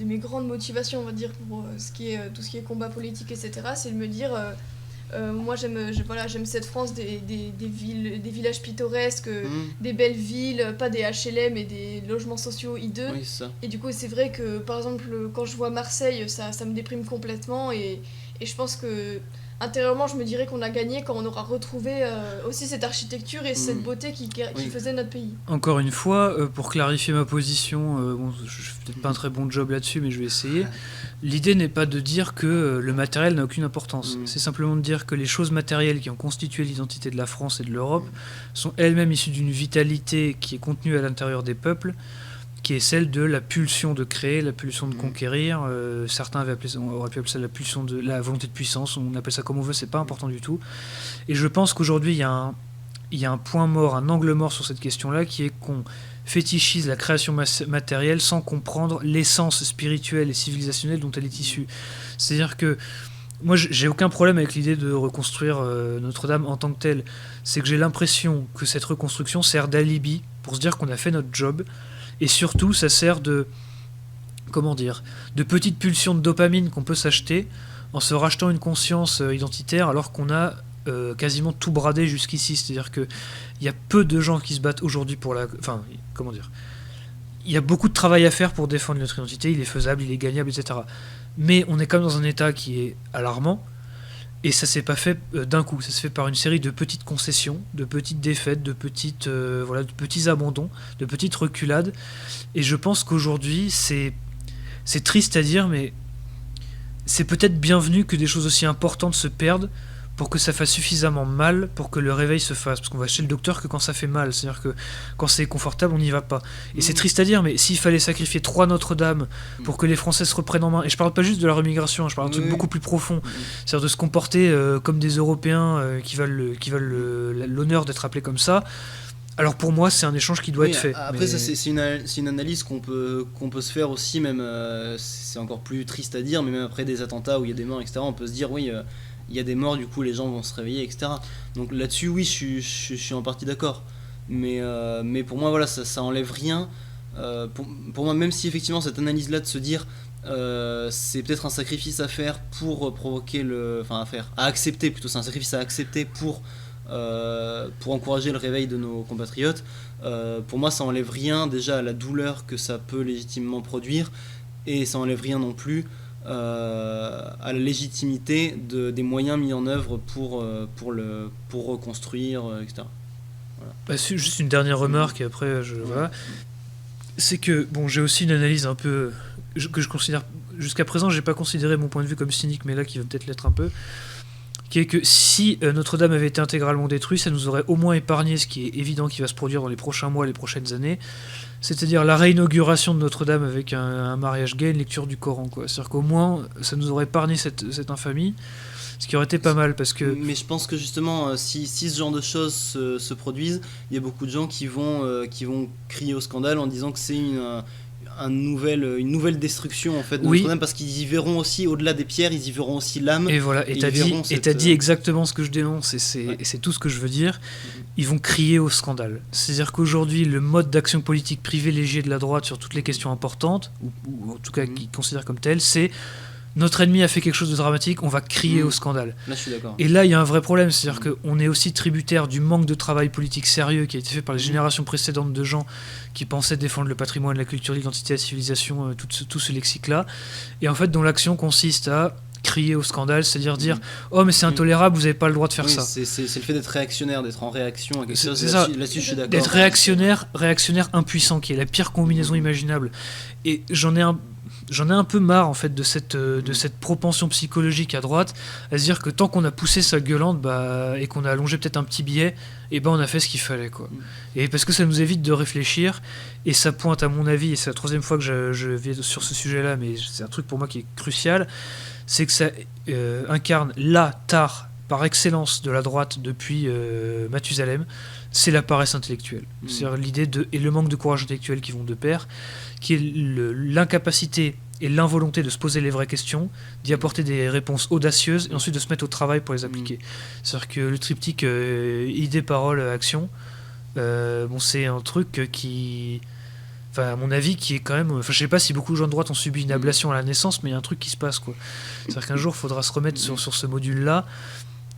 mes grandes motivations, on va dire, pour tout ce qui est combat politique, etc., c'est de me dire moi j'aime cette France des villages pittoresques, des belles villes, pas des HLM et des logements sociaux hideux. Oui, c'est ça. Et du coup c'est vrai que par exemple quand je vois Marseille, ça me déprime complètement, et je pense que intérieurement, je me dirais qu'on a gagné quand on aura retrouvé aussi cette architecture et cette beauté qui faisait notre pays. Encore une fois, pour clarifier ma position, je fais peut-être pas un très bon job là-dessus, mais je vais essayer. L'idée n'est pas de dire que le matériel n'a aucune importance. C'est simplement de dire que les choses matérielles qui ont constitué l'identité de la France et de l'Europe sont elles-mêmes issues d'une vitalité qui est contenue à l'intérieur des peuples, qui est celle de la pulsion de créer, la pulsion de conquérir. Certains auraient pu appeler ça la volonté de puissance, on appelle ça comme on veut, c'est pas important du tout. Et je pense qu'aujourd'hui, il y a un point mort, un angle mort sur cette question-là, qui est qu'on fétichise la création matérielle sans comprendre l'essence spirituelle et civilisationnelle dont elle est issue. C'est-à-dire que moi, j'ai aucun problème avec l'idée de reconstruire Notre-Dame en tant que telle. C'est que j'ai l'impression que cette reconstruction sert d'alibi pour se dire qu'on a fait notre job. Et surtout, ça sert de petite pulsion de dopamine qu'on peut s'acheter en se rachetant une conscience identitaire alors qu'on a quasiment tout bradé jusqu'ici. C'est-à-dire qu'il y a peu de gens qui se battent aujourd'hui pour la... Enfin, il y a beaucoup de travail à faire pour défendre notre identité, il est faisable, il est gagnable, etc. Mais on est quand même dans un état qui est alarmant, et ça s'est pas fait d'un coup, ça se fait par une série de petites concessions, de petites défaites, de petits abandons, de petites reculades. Et je pense qu'aujourd'hui, c'est triste à dire, mais c'est peut-être bienvenu que des choses aussi importantes se perdent pour que ça fasse suffisamment mal pour que le réveil se fasse. Parce qu'on va chez le docteur que quand ça fait mal, c'est-à-dire que quand c'est confortable, on n'y va pas. Et c'est triste à dire, mais s'il fallait sacrifier 3 Notre-Dame pour que les Français se reprennent en main, et je parle pas juste de la remigration, je parle d'un truc beaucoup plus profond, c'est-à-dire de se comporter comme des Européens qui veulent l'honneur d'être appelés comme ça. Alors pour moi, c'est un échange qui doit être fait. Après, ça, c'est une analyse qu'on peut se faire aussi, même c'est encore plus triste à dire, mais même après des attentats où il y a des morts, etc., on peut se dire, il y a des morts, du coup les gens vont se réveiller, etc. Donc là-dessus, oui, je suis en partie d'accord. Mais pour moi, voilà, ça enlève rien. Pour moi, même si effectivement cette analyse-là de se dire c'est peut-être un sacrifice à faire pour provoquer à accepter plutôt, c'est un sacrifice à accepter pour encourager le réveil de nos compatriotes, pour moi ça enlève rien déjà à la douleur que ça peut légitimement produire, et ça enlève rien non plus à la légitimité des moyens mis en œuvre pour reconstruire, etc. Voilà. Juste une dernière remarque et après voilà. C'est que j'ai aussi une analyse un peu que je considère, jusqu'à présent j'ai pas considéré mon point de vue comme cynique, mais là qui va peut-être l'être un peu, qui est que si Notre-Dame avait été intégralement détruite, ça nous aurait au moins épargné ce qui est évident qui va se produire dans les prochains mois, les prochaines années, c'est-à-dire la réinauguration de Notre-Dame avec un mariage gay, une lecture du Coran, quoi. C'est-à-dire qu'au moins ça nous aurait épargné cette infamie, ce qui aurait été pas mal, parce que... Mais je pense que justement, si ce genre de choses se produisent, il y a beaucoup de gens qui vont crier au scandale en disant que c'est une nouvelle destruction en fait de Notre-Dame, parce qu'ils y verront aussi, au-delà des pierres, ils y verront aussi l'âme. Et voilà, et t'as dit exactement ce que je dénonce, et c'est tout ce que je veux dire. Ils vont crier au scandale. C'est-à-dire qu'aujourd'hui, le mode d'action politique privilégié de la droite sur toutes les questions importantes, ou en tout cas qu'ils considèrent comme telles, c'est notre ennemi a fait quelque chose de dramatique, on va crier au scandale. Là, je suis d'accord. Et là, il y a un vrai problème, c'est-à-dire qu'on est aussi tributaire du manque de travail politique sérieux qui a été fait par les générations précédentes de gens qui pensaient défendre le patrimoine, la culture, l'identité, la civilisation, tout ce lexique-là, et en fait dont l'action consiste à crier au scandale, c'est-à-dire dire oh mais c'est intolérable, vous n'avez pas le droit de faire ça. C'est le fait d'être réactionnaire, d'être en réaction à quelque chose. Là-dessus, je suis d'accord. D'être réactionnaire impuissant, qui est la pire combinaison imaginable. Et j'en ai un peu marre en fait de cette propension psychologique à droite à se dire que tant qu'on a poussé sa gueulante et qu'on a allongé peut-être un petit billet, et on a fait ce qu'il fallait quoi. Et parce que ça nous évite de réfléchir, et ça pointe à mon avis, et c'est la troisième fois que je vais sur ce sujet-là, mais c'est un truc pour moi qui est crucial, c'est que ça incarne la tare par excellence de la droite depuis Mathusalem, c'est la paresse intellectuelle. C'est-à-dire l'idée et le manque de courage intellectuel qui vont de pair, qui est l'incapacité et l'involonté de se poser les vraies questions, d'y apporter des réponses audacieuses et ensuite de se mettre au travail pour les appliquer. C'est-à-dire que le triptyque idée, parole, action, c'est un truc qui... Enfin, à mon avis, qui est quand même... Enfin, je sais pas si beaucoup de gens de droite ont subi une ablation à la naissance, mais il y a un truc qui se passe, quoi. C'est-à-dire qu'un jour, il faudra se remettre sur ce module-là.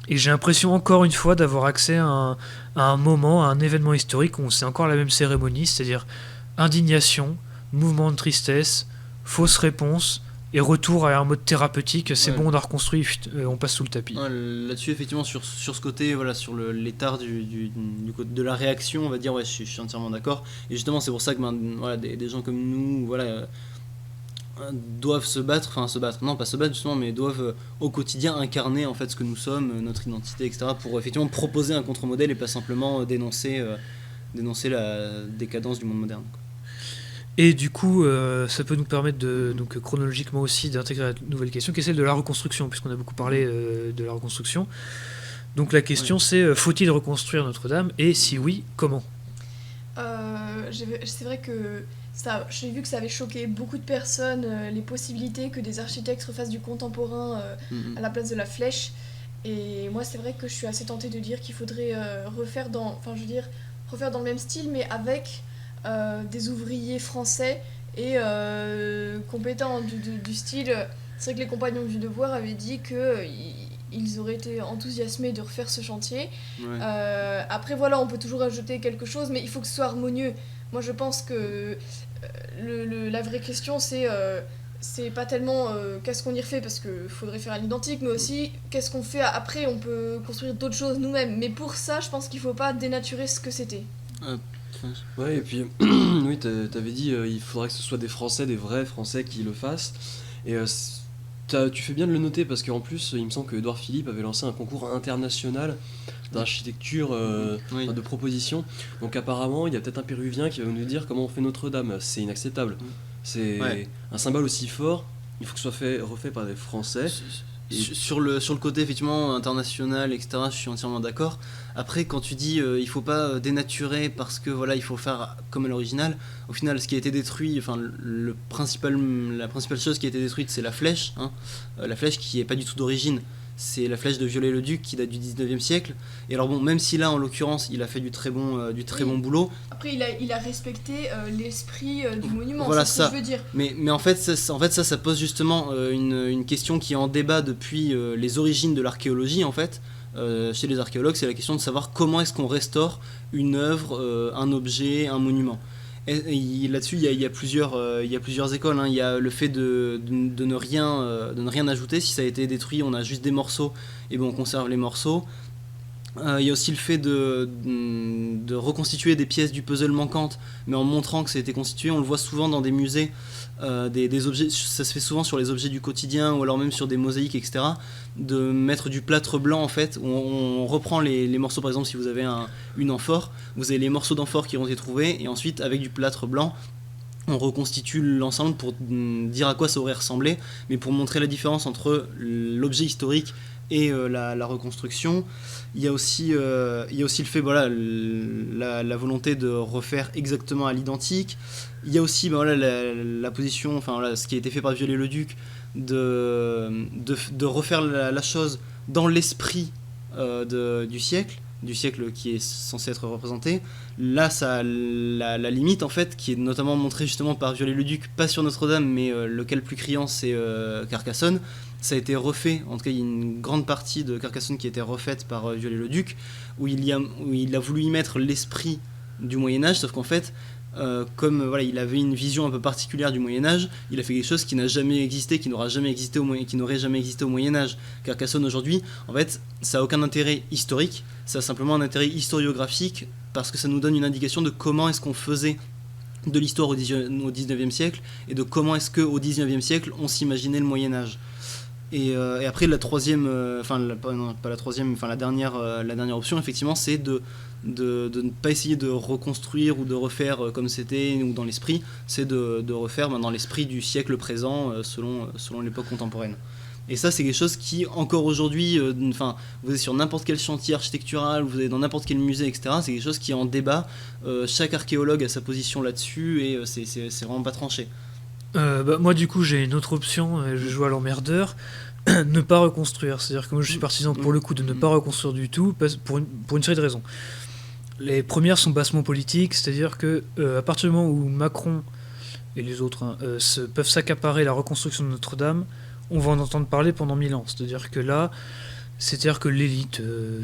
Et j'ai l'impression, encore une fois, d'avoir accès à un moment, à un événement historique où c'est encore la même cérémonie, c'est-à-dire indignation, mouvement de tristesse, fausse réponse, et retour à un mode thérapeutique, c'est bon, on a reconstruit, on passe sous le tapis. Ouais, là-dessus, effectivement, sur ce côté, voilà, sur l'état du côté de la réaction, on va dire, ouais, je suis entièrement d'accord. Et justement, c'est pour ça que voilà, des gens comme nous, voilà, doivent se battre, non pas se battre justement, mais doivent au quotidien incarner en fait ce que nous sommes, notre identité, etc., pour effectivement proposer un contre-modèle et pas simplement dénoncer la décadence du monde moderne, quoi. Et du coup, ça peut nous permettre donc chronologiquement aussi d'intégrer la nouvelle question qui est celle de la reconstruction, puisqu'on a beaucoup parlé de la reconstruction. Donc la question c'est, faut-il reconstruire Notre-Dame, et si oui, comment ? C'est vrai que j'ai vu que ça avait choqué beaucoup de personnes, les possibilités que des architectes refassent du contemporain à la place de la flèche. Et moi, c'est vrai que je suis assez tentée de dire qu'il faudrait refaire dans le même style, mais avec des ouvriers français et compétents du style. C'est vrai que les compagnons du devoir avaient dit qu'ils auraient été enthousiasmés de refaire ce chantier. Après, voilà, on peut toujours ajouter quelque chose, mais il faut que ce soit harmonieux. Moi, je pense que la vraie question, c'est pas tellement qu'est-ce qu'on y refait, parce qu'il faudrait faire à l'identique, mais aussi qu'est-ce qu'on fait après. On peut construire d'autres choses nous-mêmes. Mais pour ça, je pense qu'il ne faut pas dénaturer ce que c'était. Ouais, et puis, oui, t'avais dit il faudrait que ce soit des Français, des vrais Français qui le fassent. Et tu fais bien de le noter, parce qu'en plus, il me semble que Édouard Philippe avait lancé un concours international d'architecture, de propositions. Donc apparemment, il y a peut-être un Péruvien qui va nous dire comment on fait Notre-Dame. C'est inacceptable. C'est un symbole aussi fort, il faut que ce soit refait par des Français. Sur le côté effectivement international, etc., je suis entièrement d'accord. Après, quand tu dis il faut pas dénaturer parce que voilà, il faut faire comme à l'original, au final, ce qui a été détruit, enfin la principale chose qui a été détruite, c'est la flèche, la flèche qui est pas du tout d'origine. C'est la flèche de Viollet-le-Duc qui date du 19e siècle. Et alors bon, même si là en l'occurrence il a fait du très bon boulot. Après il a respecté l'esprit du monument, voilà, c'est ce que je veux dire. Mais en fait ça pose justement une question qui est en débat depuis les origines de l'archéologie en fait. Chez les archéologues, c'est la question de savoir comment est-ce qu'on restaure une œuvre, un objet, un monument. Et là-dessus, il y a plusieurs écoles. Il y a le fait de ne rien ajouter. Si ça a été détruit, on a juste des morceaux, et on conserve les morceaux. Il y a aussi le fait de reconstituer des pièces du puzzle manquantes, mais en montrant que ça a été constitué. On le voit souvent dans des musées, des objets, ça se fait souvent sur les objets du quotidien, ou alors même sur des mosaïques, etc., de mettre du plâtre blanc en fait, où on reprend les morceaux. Par exemple, si vous avez une amphore, vous avez les morceaux d'amphore qui ont été trouvés, et ensuite avec du plâtre blanc on reconstitue l'ensemble pour dire à quoi ça aurait ressemblé, mais pour montrer la différence entre l'objet historique et la reconstruction. Il y a aussi le fait, voilà, la volonté de refaire exactement à l'identique. Il y a aussi voilà, la position, enfin voilà, ce qui a été fait par Viollet-le-Duc de refaire la chose dans l'esprit du siècle qui est censé être représenté. Là, ça la limite en fait, qui est notamment montrée justement par Viollet-le-Duc, pas sur Notre-Dame, mais lequel plus criant, c'est Carcassonne. Ça a été refait, en tout cas il y a une grande partie de Carcassonne qui a été refaite par Viollet-le-Duc, où il a voulu y mettre l'esprit du Moyen-Âge, sauf qu'en fait, comme voilà, il avait une vision un peu particulière du Moyen-Âge, il a fait quelque chose qui n'a jamais existé, qui n'aurait jamais existé au Moyen-Âge. Carcassonne aujourd'hui, en fait, ça n'a aucun intérêt historique, ça a simplement un intérêt historiographique, parce que ça nous donne une indication de comment est-ce qu'on faisait de l'histoire au 19e siècle, et de comment est-ce qu'au 19e siècle, on s'imaginait le Moyen-Âge. Et après la troisième, la dernière option effectivement, c'est de ne pas essayer de reconstruire ou de refaire comme c'était ou dans l'esprit, c'est de refaire dans l'esprit du siècle présent selon l'époque contemporaine. Et ça, c'est quelque chose qui, encore aujourd'hui, vous êtes sur n'importe quel chantier architectural, vous êtes dans n'importe quel musée, etc., c'est quelque chose qui est en débat, chaque archéologue a sa position là-dessus, et c'est vraiment pas tranché. Moi du coup j'ai une autre option, je joue à l'emmerdeur, ne pas reconstruire, c'est-à-dire que moi je suis partisan pour le coup de ne pas reconstruire du tout, pour une série de raisons. Les premières sont bassement politiques, c'est-à-dire que à partir du moment où Macron et les autres peuvent s'accaparer la reconstruction de Notre-Dame, on va en entendre parler pendant 1000 ans, c'est-à-dire que l'élite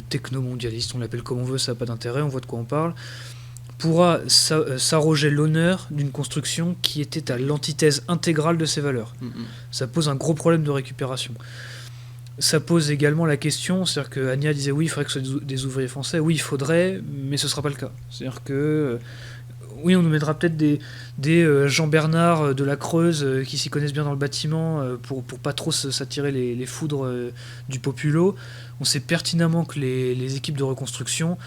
techno-mondialiste, on l'appelle comme on veut, ça n'a pas d'intérêt, on voit de quoi on parle, pourra s'arroger l'honneur d'une construction qui était à l'antithèse intégrale de ses valeurs. Ça pose un gros problème de récupération. Ça pose également la question, c'est-à-dire que Anya disait oui, il faudrait que ce soit des ouvriers français, oui, il faudrait, mais ce ne sera pas le cas. C'est-à-dire que oui, on nous mettra peut-être des Jean Bernard de la Creuse qui s'y connaissent bien dans le bâtiment pour pas trop s'attirer les foudres du populo. On sait pertinemment que les équipes de reconstruction,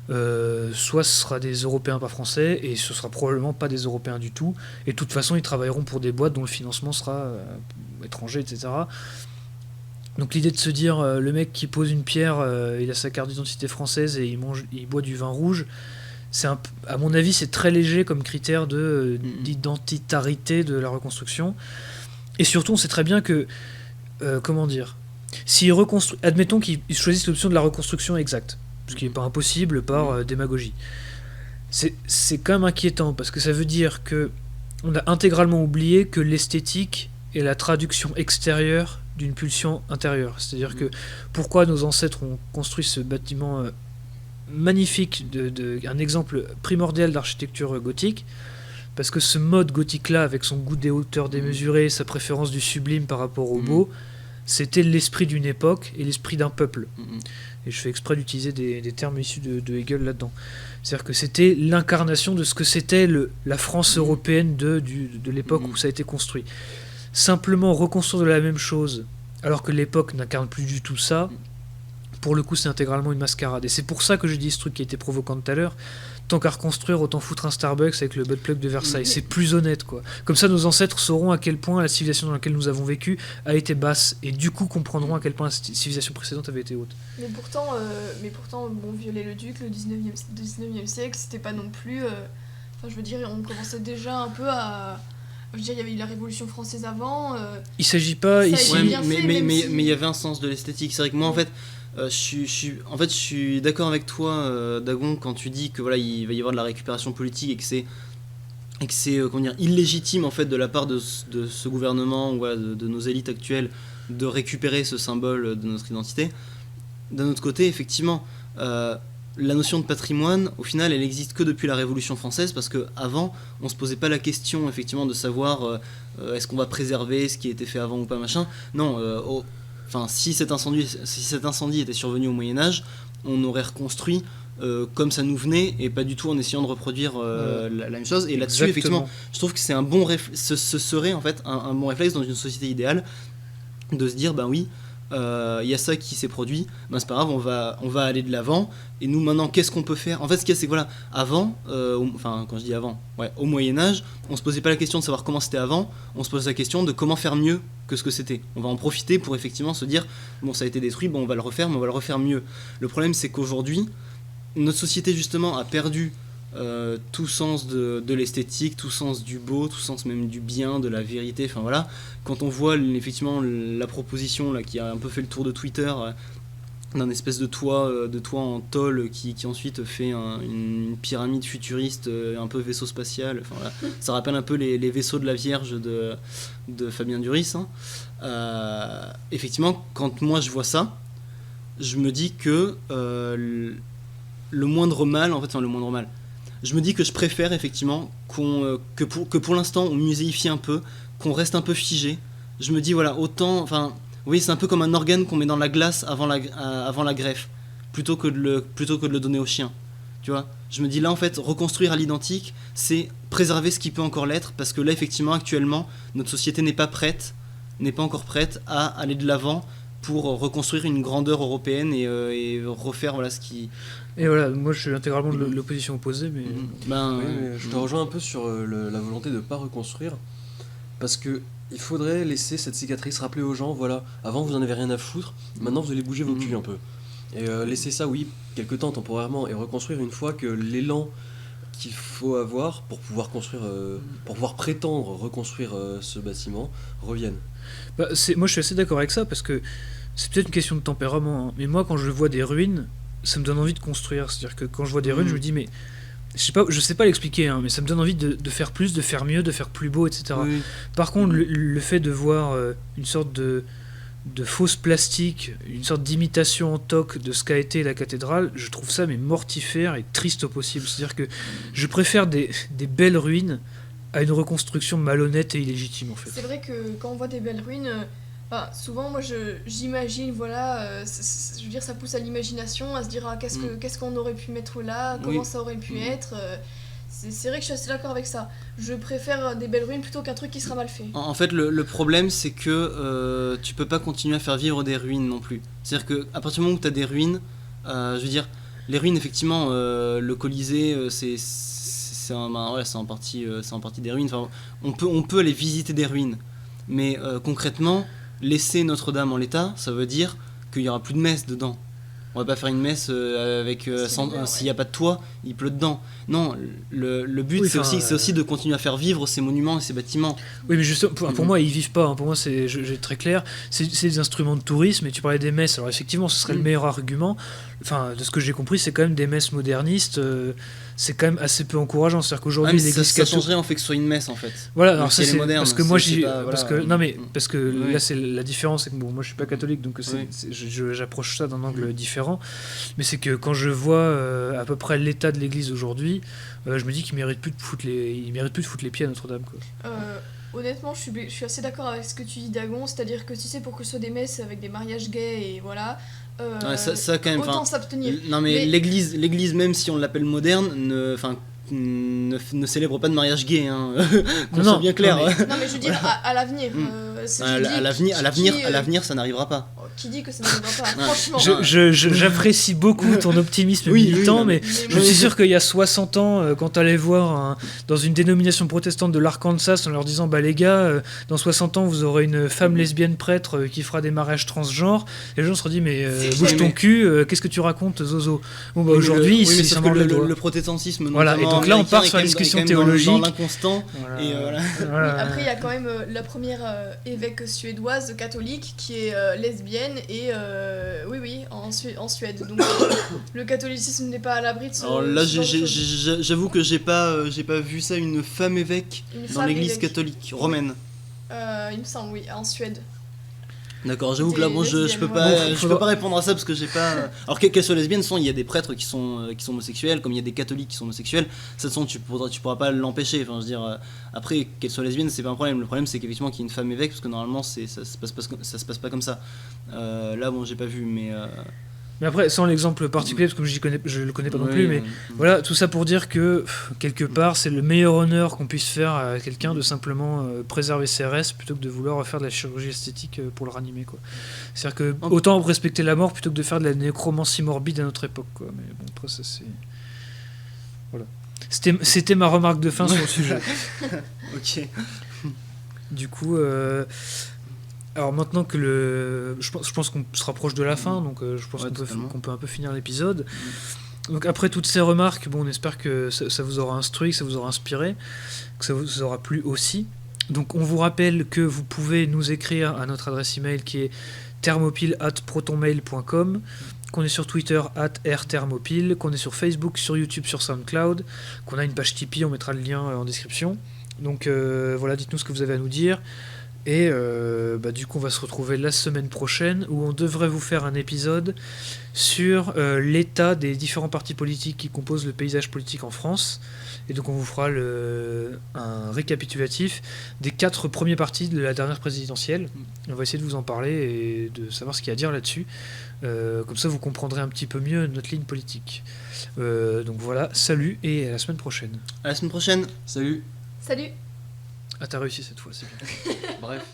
soit ce sera des Européens pas français, et ce sera probablement pas des Européens du tout, et de toute façon ils travailleront pour des boîtes dont le financement sera étranger, etc. Donc l'idée de se dire le mec qui pose une pierre, il a sa carte d'identité française et il boit du vin rouge, à mon avis c'est très léger comme critère d'identitarité de la reconstruction. Et surtout on sait très bien que admettons qu'ils choisissent l'option de la reconstruction exacte, ce qui n'est pas impossible par démagogie. C'est quand même inquiétant, parce que ça veut dire que on a intégralement oublié que l'esthétique est la traduction extérieure d'une pulsion intérieure. C'est-à-dire que pourquoi nos ancêtres ont construit ce bâtiment magnifique, un exemple primordial d'architecture gothique, parce que ce mode gothique-là, avec son goût des hauteurs démesurées, sa préférence du sublime par rapport au beau, c'était l'esprit d'une époque et l'esprit d'un peuple. Et je fais exprès d'utiliser des termes issus de Hegel là-dedans. C'est-à-dire que c'était l'incarnation de ce que c'était la France européenne de l'époque où ça a été construit. Simplement reconstruire de la même chose, alors que l'époque n'incarne plus du tout ça, pour le coup c'est intégralement une mascarade. Et c'est pour ça que je dis ce truc qui a été provocant tout à l'heure, tant qu'à reconstruire, autant foutre un Starbucks avec le butt plug de Versailles. C'est plus honnête, quoi. Comme ça, nos ancêtres sauront à quel point la civilisation dans laquelle nous avons vécu a été basse, et du coup comprendront à quel point la civilisation précédente avait été haute. Mais pourtant bon, Viollet-le-Duc, le 19e siècle, c'était pas non plus... Enfin, je veux dire, on commençait déjà un peu à... Je veux dire, il y avait eu la Révolution française avant... Il s'agit pas ici... mais il y avait un sens de l'esthétique. C'est vrai que moi, en fait... je suis d'accord avec toi, Dagon, quand tu dis que voilà, il va y avoir de la récupération politique et que c'est illégitime en fait de la part de ce gouvernement ou de nos élites actuelles de récupérer ce symbole de notre identité. D'un autre côté, effectivement, la notion de patrimoine, au final, elle existe que depuis la Révolution française, parce que avant, on se posait pas la question effectivement de savoir est-ce qu'on va préserver ce qui a été fait avant ou pas, machin. Non. Si cet incendie était survenu au Moyen-Âge, on aurait reconstruit comme ça nous venait, et pas du tout en essayant de reproduire la même chose. Et là-dessus, effectivement, je trouve que c'est un bon ce serait en fait un bon réflexe dans une société idéale, de se dire, ben oui, il y a ça qui s'est produit, ben c'est pas grave, on va aller de l'avant, et nous maintenant qu'est-ce qu'on peut faire. En fait, ce qu'il y a, c'est que voilà, avant, quand je dis avant, au Moyen-Âge, on se posait pas la question de savoir comment c'était avant, on se pose la question de comment faire mieux que ce que c'était. On va en profiter pour effectivement se dire, bon, ça a été détruit, bon, on va le refaire, mais on va le refaire mieux. Le problème, c'est qu'aujourd'hui, notre société justement a perdu tout sens de l'esthétique, tout sens du beau, tout sens même du bien, de la vérité, enfin voilà. Quand on voit effectivement la proposition là, qui a un peu fait le tour de Twitter, d'un espèce de toit en tôle qui ensuite fait une pyramide futuriste, un peu vaisseau spatial, enfin voilà. Ça rappelle un peu les vaisseaux de la Vierge de Fabien Duris, hein. Effectivement, quand moi je vois ça, je me dis que le moindre mal, en fait, enfin le moindre mal, je me dis que je préfère effectivement que pour l'instant on muséifie un peu, qu'on reste un peu figé. Je me dis voilà, autant, enfin, oui, c'est un peu comme un organe qu'on met dans la glace avant la greffe, plutôt que de le donner au chien. Tu vois, je me dis là en fait, reconstruire à l'identique, c'est préserver ce qui peut encore l'être, parce que là effectivement actuellement notre société n'est pas encore prête à aller de l'avant pour reconstruire une grandeur européenne et refaire voilà ce qui... Et voilà, moi je suis intégralement de l'opposition opposée, mais... mais je te rejoins un peu sur la volonté de ne pas reconstruire, parce que il faudrait laisser cette cicatrice, rappeler aux gens, voilà, avant vous en avez rien à foutre, maintenant vous allez bouger vos culs un peu. Et laisser ça, oui, quelque temps, temporairement, et reconstruire une fois que l'élan qu'il faut avoir pour pouvoir construire, pour pouvoir prétendre reconstruire ce bâtiment, revienne. Moi je suis assez d'accord avec ça, parce que c'est peut-être une question de tempérament, hein, mais moi quand je vois des ruines, ça me donne envie de construire. C'est-à-dire que quand je vois des ruines, je me dis, mais je sais pas l'expliquer, hein, mais ça me donne envie de faire plus, de faire mieux, de faire plus beau, etc. Oui. Par contre, le fait de voir une sorte de fausse plastique, une sorte d'imitation en toc de ce qu'a été la cathédrale, je trouve ça mais mortifère et triste au possible. C'est-à-dire que je préfère des belles ruines à une reconstruction malhonnête et illégitime, en fait. C'est vrai que quand on voit des belles ruines, souvent moi j'imagine, voilà, je veux dire, ça pousse à l'imagination, à se dire qu'est-ce qu'on aurait pu mettre là, comment ça aurait pu être. C'est vrai que je suis assez d'accord avec ça. Je préfère des belles ruines plutôt qu'un truc qui sera mal fait. En fait, le problème, c'est que tu peux pas continuer à faire vivre des ruines non plus. C'est-à-dire qu'à partir du moment où tu as des ruines, je veux dire, les ruines, effectivement, le Colisée, c'est en partie des ruines. Enfin, on peut aller visiter des ruines. Mais concrètement, laisser Notre-Dame en l'état, ça veut dire qu'il n'y aura plus de messe dedans. On va pas faire une messe avec s'il n'y a pas de toit, il pleut dedans. Non, le but c'est aussi de continuer à faire vivre ces monuments et ces bâtiments. Oui, mais juste pour moi ils vivent pas. Pour moi c'est très clair. C'est des instruments de tourisme. Et tu parlais des messes. Alors effectivement, ce serait le meilleur argument. Enfin, de ce que j'ai compris, c'est quand même des messes modernistes. C'est quand même assez peu encourageant. C'est-à-dire qu'aujourd'hui l'église ça changerait en fait que ce soit une messe en fait. Voilà. Alors ça c'est moderne, parce que moi parce que là c'est la différence, c'est que bon, moi je suis pas catholique, donc j'approche ça d'un angle différent. Mais c'est que quand je vois à peu près l'état de l'église aujourd'hui, je me dis qu'il mérite plus de foutre les pieds à Notre-Dame, quoi. Honnêtement, je suis assez d'accord avec ce que tu dis, Dagon, c'est-à-dire que si c'est pour que ce soit des messes avec des mariages gays et voilà, ça quand même, autant s'abstenir. Non mais l'église même si on l'appelle moderne, ne célèbre pas de mariage gay, hein. Qu'on soit bien clair. Non mais je veux dire à l'avenir. À l'avenir, ça n'arrivera pas. Qui dit que ça n'arrivera pas, franchement. J'apprécie beaucoup ton optimisme militant, mais je suis sûr qu'il y a 60 ans, quand t'allais voir dans une dénomination protestante de l'Arkansas en leur disant bah les gars, dans 60 ans vous aurez une femme lesbienne prêtre qui fera des mariages transgenres, les gens se sont dit mais bouge ton cul, qu'est-ce que tu racontes, Zozo. Bon bah aujourd'hui c'est ça le protestantisme. Voilà, et donc là on part sur la discussion théologique. Dans l'inconstant. Voilà. Et voilà. Après il y a quand même la première évêque suédoise catholique qui est lesbienne. Et en Suède, donc le catholicisme n'est pas à l'abri de ce. Alors là, j'avoue que j'ai pas vu ça, une femme évêque dans l'église catholique romaine. Il me semble, oui, en Suède. D'accord, j'avoue que là, moi, je peux pas répondre à ça parce que j'ai pas. Alors qu'elles soient lesbiennes, il y a des prêtres qui sont homosexuels, comme il y a des catholiques qui sont homosexuels. Ça, tu pourras pas l'empêcher. Enfin, je veux dire, après qu'elles soient lesbiennes, c'est pas un problème. Le problème, c'est qu'effectivement qu'il y ait une femme évêque, parce que normalement, ça se passe pas comme ça. Là, bon, j'ai pas vu, mais. Mais après, sans l'exemple particulier, parce que je le connais pas non plus, mais voilà, tout ça pour dire que, quelque part, c'est le meilleur honneur qu'on puisse faire à quelqu'un de simplement préserver ses restes plutôt que de vouloir faire de la chirurgie esthétique pour le ranimer, quoi. C'est-à-dire que autant respecter la mort plutôt que de faire de la nécromancie morbide à notre époque, quoi. Mais bon, après, ça c'est. Voilà. C'était ma remarque de fin sur le sujet. Ok. Du coup. Alors maintenant que je pense qu'on se rapproche de la fin, donc je pense qu'on peut un peu finir l'épisode. Donc après toutes ces remarques, bon, on espère que ça vous aura instruit, que ça vous aura inspiré, que ça vous aura plu aussi. Donc on vous rappelle que vous pouvez nous écrire à notre adresse email qui est thermopile@protonmail.com, qu'on est sur Twitter @rthermopile, qu'on est sur Facebook, sur YouTube, sur SoundCloud, qu'on a une page Tipeee, on mettra le lien en description. Donc voilà, dites-nous ce que vous avez à nous dire. Et du coup on va se retrouver la semaine prochaine où on devrait vous faire un épisode sur l'état des différents partis politiques qui composent le paysage politique en France. Et donc on vous fera un récapitulatif des 4 premiers partis de la dernière présidentielle. On va essayer de vous en parler et de savoir ce qu'il y a à dire là-dessus. Comme ça vous comprendrez un petit peu mieux notre ligne politique. Donc voilà, salut et à la semaine prochaine. À la semaine prochaine. Salut. Salut. Ah, t'as réussi cette fois, c'est bien. Bref.